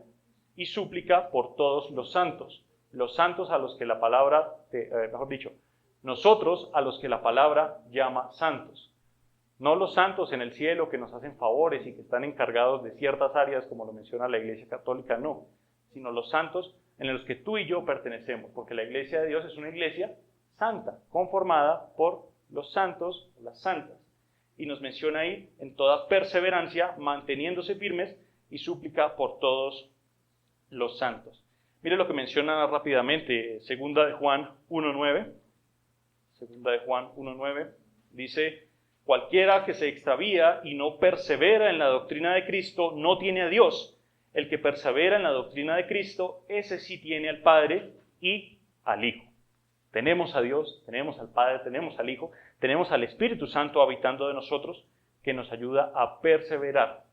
y súplica por todos los santos a los que la palabra, mejor dicho, nosotros a los que la palabra llama santos. No los santos en el cielo que nos hacen favores y que están encargados de ciertas áreas, como lo menciona la Iglesia Católica, no, sino los santos en los que tú y yo pertenecemos, porque la Iglesia de Dios es una iglesia santa, conformada por los santos, las santas. Y nos menciona ahí, en toda perseverancia, manteniéndose firmes y súplica por todos los santos. Mire lo que menciona rápidamente, segunda de Juan 1.9. Segunda de Juan 1.9 dice, cualquiera que se extravía y no persevera en la doctrina de Cristo no tiene a Dios. El que persevera en la doctrina de Cristo, ese sí tiene al Padre y al Hijo. Tenemos a Dios, tenemos al Padre, tenemos al Hijo, tenemos al Espíritu Santo habitando de nosotros que nos ayuda a perseverar.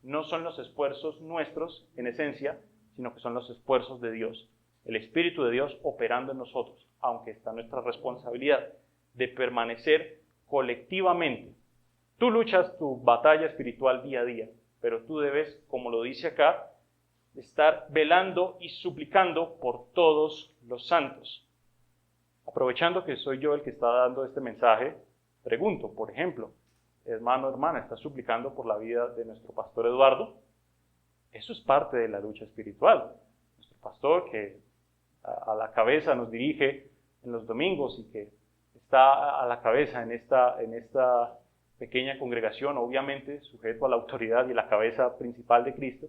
No son los esfuerzos nuestros en esencia, sino que son los esfuerzos de Dios. El Espíritu de Dios operando en nosotros, aunque está nuestra responsabilidad de permanecer colectivamente. Tú luchas tu batalla espiritual día a día, pero tú debes, como lo dice acá, estar velando y suplicando por todos los santos. Aprovechando que soy yo el que está dando este mensaje, pregunto, por ejemplo, hermano, hermana, ¿estás suplicando por la vida de nuestro pastor Eduardo? Eso es parte de la lucha espiritual. Nuestro pastor que a la cabeza nos dirige en los domingos y que está a la cabeza en esta pequeña congregación, obviamente sujeto a la autoridad y la cabeza principal de Cristo,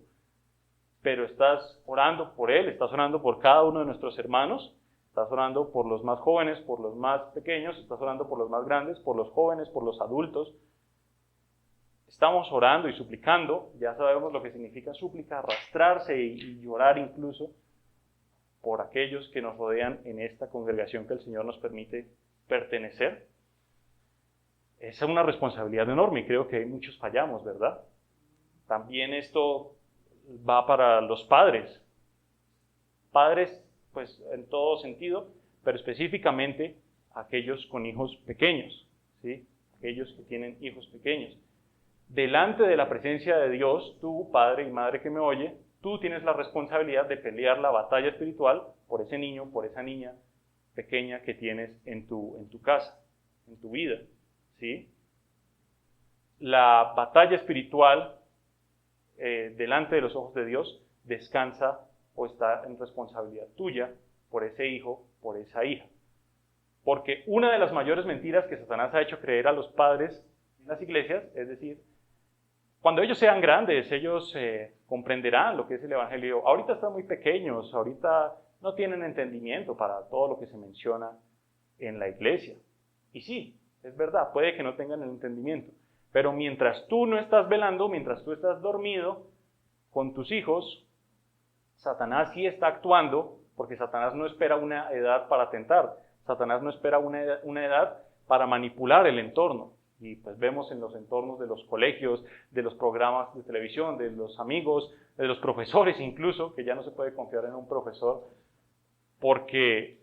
pero estás orando por él, estás orando por cada uno de nuestros hermanos, estás orando por los más jóvenes, por los más pequeños, estás orando por los más grandes, por los jóvenes, por los adultos. Estamos orando y suplicando, ya sabemos lo que significa súplica, arrastrarse y llorar incluso por aquellos que nos rodean en esta congregación que el Señor nos permite pertenecer. Esa es una responsabilidad enorme y creo que muchos fallamos, ¿verdad? También esto va para los padres. Padres, pues en todo sentido, pero específicamente aquellos con hijos pequeños, ¿sí? Aquellos que tienen hijos pequeños. Delante de la presencia de Dios, tú, padre y madre que me oye, tú tienes la responsabilidad de pelear la batalla espiritual por ese niño, por esa niña pequeña que tienes en tu casa, en tu vida, ¿sí? La batalla espiritual delante de los ojos de Dios descansa o está en responsabilidad tuya por ese hijo, por esa hija. Porque una de las mayores mentiras que Satanás ha hecho creer a los padres en las iglesias, es decir, cuando ellos sean grandes, ellos comprenderán lo que es el Evangelio. Ahorita están muy pequeños, ahorita no tienen entendimiento para todo lo que se menciona en la iglesia. Y sí, es verdad, puede que no tengan el entendimiento. Pero mientras tú no estás velando, mientras tú estás dormido con tus hijos, Satanás sí está actuando, porque Satanás no espera una edad para tentar. Satanás no espera una edad para manipular el entorno. Y pues vemos en los entornos de los colegios, de los programas de televisión, de los amigos, de los profesores incluso, que ya no se puede confiar en un profesor, porque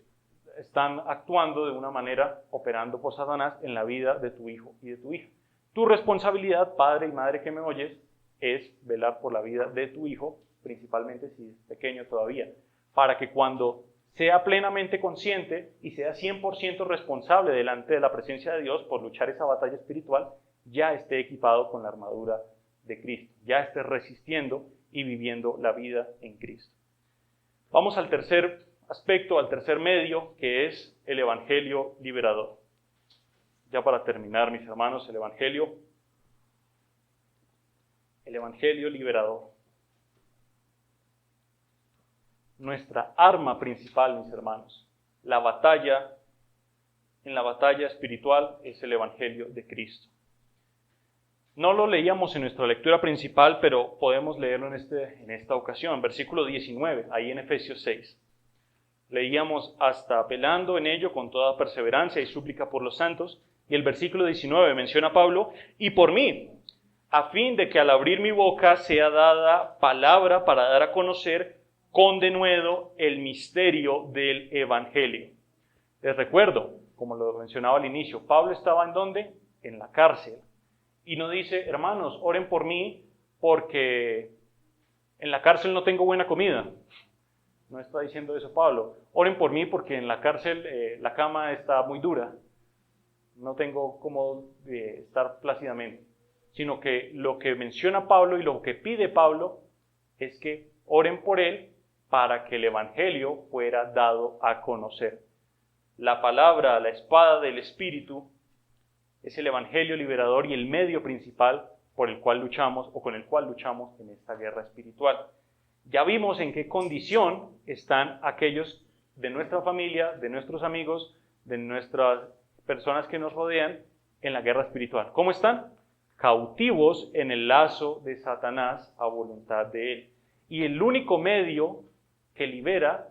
están actuando de una manera, operando por Satanás en la vida de tu hijo y de tu hija. Tu responsabilidad, padre y madre que me oyes, es velar por la vida de tu hijo, principalmente si es pequeño todavía, para que cuando sea plenamente consciente y sea 100% responsable delante de la presencia de Dios por luchar esa batalla espiritual, ya esté equipado con la armadura de Cristo, ya esté resistiendo y viviendo la vida en Cristo. Vamos al tercer aspecto, al tercer medio, que es el Evangelio liberador. Ya para terminar, mis hermanos, el Evangelio liberador. Nuestra arma principal, mis hermanos, en la batalla espiritual es el Evangelio de Cristo. No lo leíamos en nuestra lectura principal, pero podemos leerlo en esta ocasión, versículo 19, ahí en Efesios 6. Leíamos hasta apelando en ello con toda perseverancia y súplica por los santos, y el versículo 19 menciona a Pablo, y por mí, a fin de que al abrir mi boca sea dada palabra para dar a conocer con denuedo el misterio del Evangelio. Les recuerdo, como lo mencionaba al inicio, Pablo estaba ¿en dónde? En la cárcel. Y no dice, hermanos, oren por mí porque en la cárcel no tengo buena comida. No está diciendo eso Pablo. Oren por mí porque en la cárcel la cama está muy dura. No tengo cómo estar plácidamente. Sino que lo que menciona Pablo y lo que pide Pablo es que oren por él para que el Evangelio fuera dado a conocer. La palabra, la espada del Espíritu, es el Evangelio liberador y el medio principal por el cual luchamos o con el cual luchamos en esta guerra espiritual. Ya vimos en qué condición están aquellos de nuestra familia, de nuestros amigos, de nuestras personas que nos rodean en la guerra espiritual. ¿Cómo están? Cautivos en el lazo de Satanás a voluntad de él. Y el único medio que libera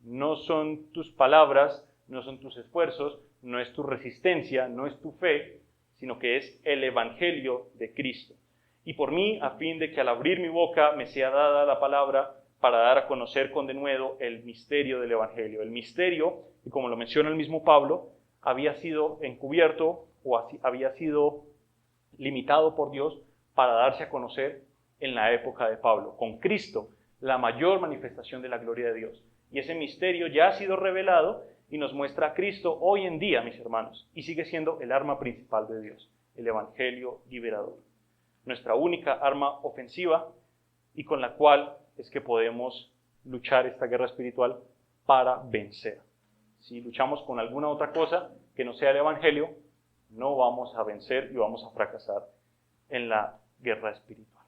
no son tus palabras, no son tus esfuerzos, no es tu resistencia, no es tu fe, sino que es el Evangelio de Cristo. Y por mí, a fin de que al abrir mi boca me sea dada la palabra para dar a conocer con denuedo el misterio del Evangelio. El misterio, y como lo menciona el mismo Pablo, había sido encubierto o había sido limitado por Dios para darse a conocer en la época de Pablo. Con Cristo, la mayor manifestación de la gloria de Dios. Y ese misterio ya ha sido revelado y nos muestra a Cristo hoy en día, mis hermanos, y sigue siendo el arma principal de Dios, el Evangelio liberador. Nuestra única arma ofensiva y con la cual es que podemos luchar esta guerra espiritual para vencer. Si luchamos con alguna otra cosa que no sea el Evangelio, no vamos a vencer y vamos a fracasar en la guerra espiritual.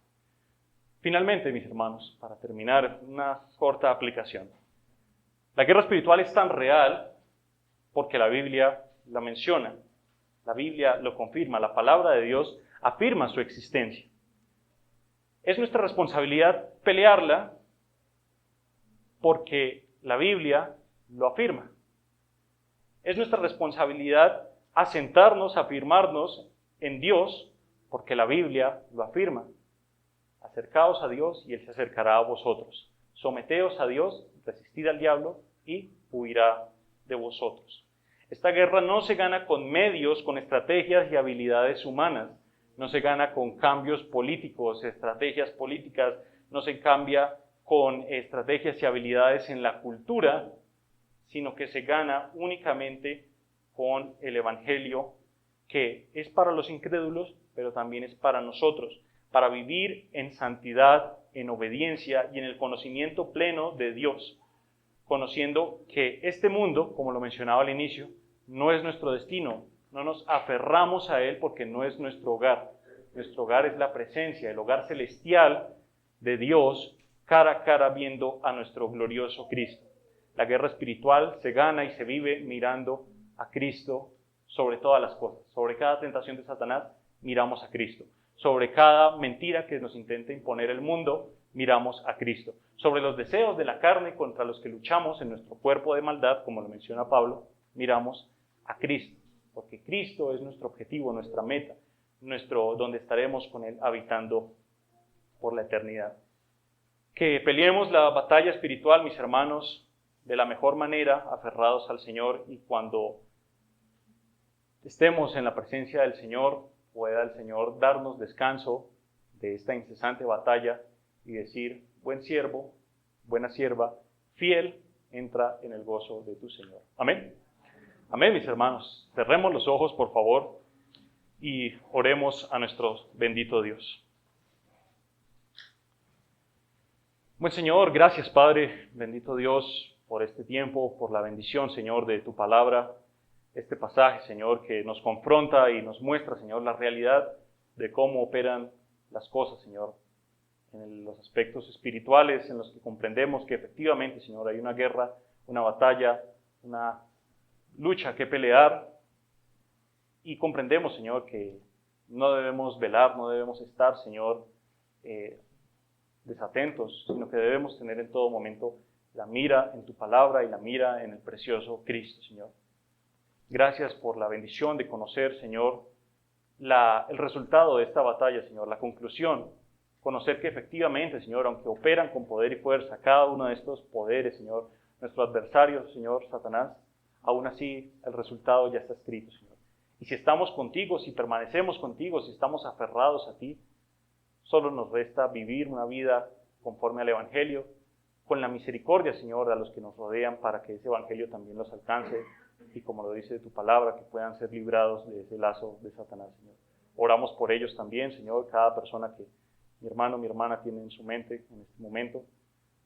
Finalmente, mis hermanos, para terminar, una corta aplicación. La guerra espiritual es tan real porque la Biblia la menciona. La Biblia lo confirma, la palabra de Dios afirma su existencia. Es nuestra responsabilidad pelearla porque la Biblia lo afirma. Es nuestra responsabilidad asentarnos, afirmarnos en Dios porque la Biblia lo afirma. Acercaos a Dios y Él se acercará a vosotros. Someteos a Dios, resistid al diablo y huirá de vosotros. Esta guerra no se gana con medios, con estrategias y habilidades humanas. No se gana con cambios políticos, estrategias políticas. No se cambia con estrategias y habilidades en la cultura, sino que se gana únicamente con el Evangelio, que es para los incrédulos, pero también es para nosotros, para vivir en santidad, en obediencia y en el conocimiento pleno de Dios, conociendo que este mundo, como lo mencionaba al inicio, no es nuestro destino, no nos aferramos a él porque no es nuestro hogar. Nuestro hogar es la presencia, el hogar celestial de Dios, cara a cara viendo a nuestro glorioso Cristo. La guerra espiritual se gana y se vive mirando a Cristo sobre todas las cosas. Sobre cada tentación de Satanás, miramos a Cristo. Sobre cada mentira que nos intenta imponer el mundo, miramos a Cristo. Sobre los deseos de la carne contra los que luchamos en nuestro cuerpo de maldad, como lo menciona Pablo, miramos a Cristo. Porque Cristo es nuestro objetivo, nuestra meta, donde estaremos con Él habitando por la eternidad. Que peleemos la batalla espiritual, mis hermanos, de la mejor manera, aferrados al Señor, y cuando estemos en la presencia del Señor, pueda el Señor darnos descanso de esta incesante batalla y decir: buen siervo, buena sierva, fiel, entra en el gozo de tu Señor. Amén. Amén, mis hermanos. Cerremos los ojos, por favor, y oremos a nuestro bendito Dios. Buen Señor, gracias, Padre, bendito Dios, por este tiempo, por la bendición, Señor, de tu palabra. Este pasaje, Señor, que nos confronta y nos muestra, Señor, la realidad de cómo operan las cosas, Señor, en los aspectos espirituales en los que comprendemos que efectivamente, Señor, hay una guerra, una batalla, una lucha que pelear, y comprendemos, Señor, que no debemos velar, no debemos estar, Señor, desatentos, sino que debemos tener en todo momento la mira en tu palabra y la mira en el precioso Cristo, Señor. Gracias por la bendición de conocer, Señor, el resultado de esta batalla, Señor, la conclusión. Conocer que efectivamente, Señor, aunque operan con poder y fuerza cada uno de estos poderes, Señor, nuestro adversario, Señor, Satanás, aún así el resultado ya está escrito, Señor. Y si estamos contigo, si permanecemos contigo, si estamos aferrados a ti, solo nos resta vivir una vida conforme al Evangelio, con la misericordia, Señor, a los que nos rodean, para que ese Evangelio también los alcance, y como lo dice tu palabra, que puedan ser librados de ese lazo de Satanás, Señor. Oramos por ellos también, Señor, cada persona que mi hermano, mi hermana tiene en su mente en este momento,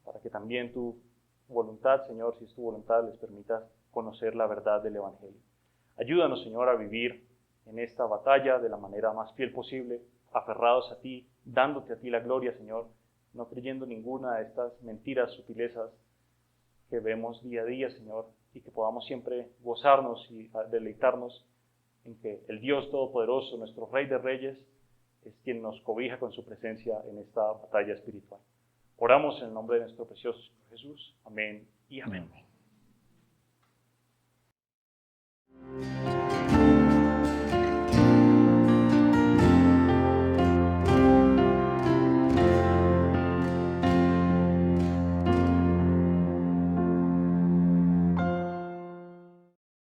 para que también tu voluntad, Señor, si es tu voluntad, les permitas conocer la verdad del Evangelio. Ayúdanos, Señor, a vivir en esta batalla de la manera más fiel posible, aferrados a ti, dándote a ti la gloria, Señor, no creyendo ninguna de estas mentiras, sutilezas que vemos día a día, Señor, y que podamos siempre gozarnos y deleitarnos en que el Dios Todopoderoso, nuestro Rey de Reyes, es quien nos cobija con su presencia en esta batalla espiritual. Oramos en el nombre de nuestro precioso Jesús. Amén y amén.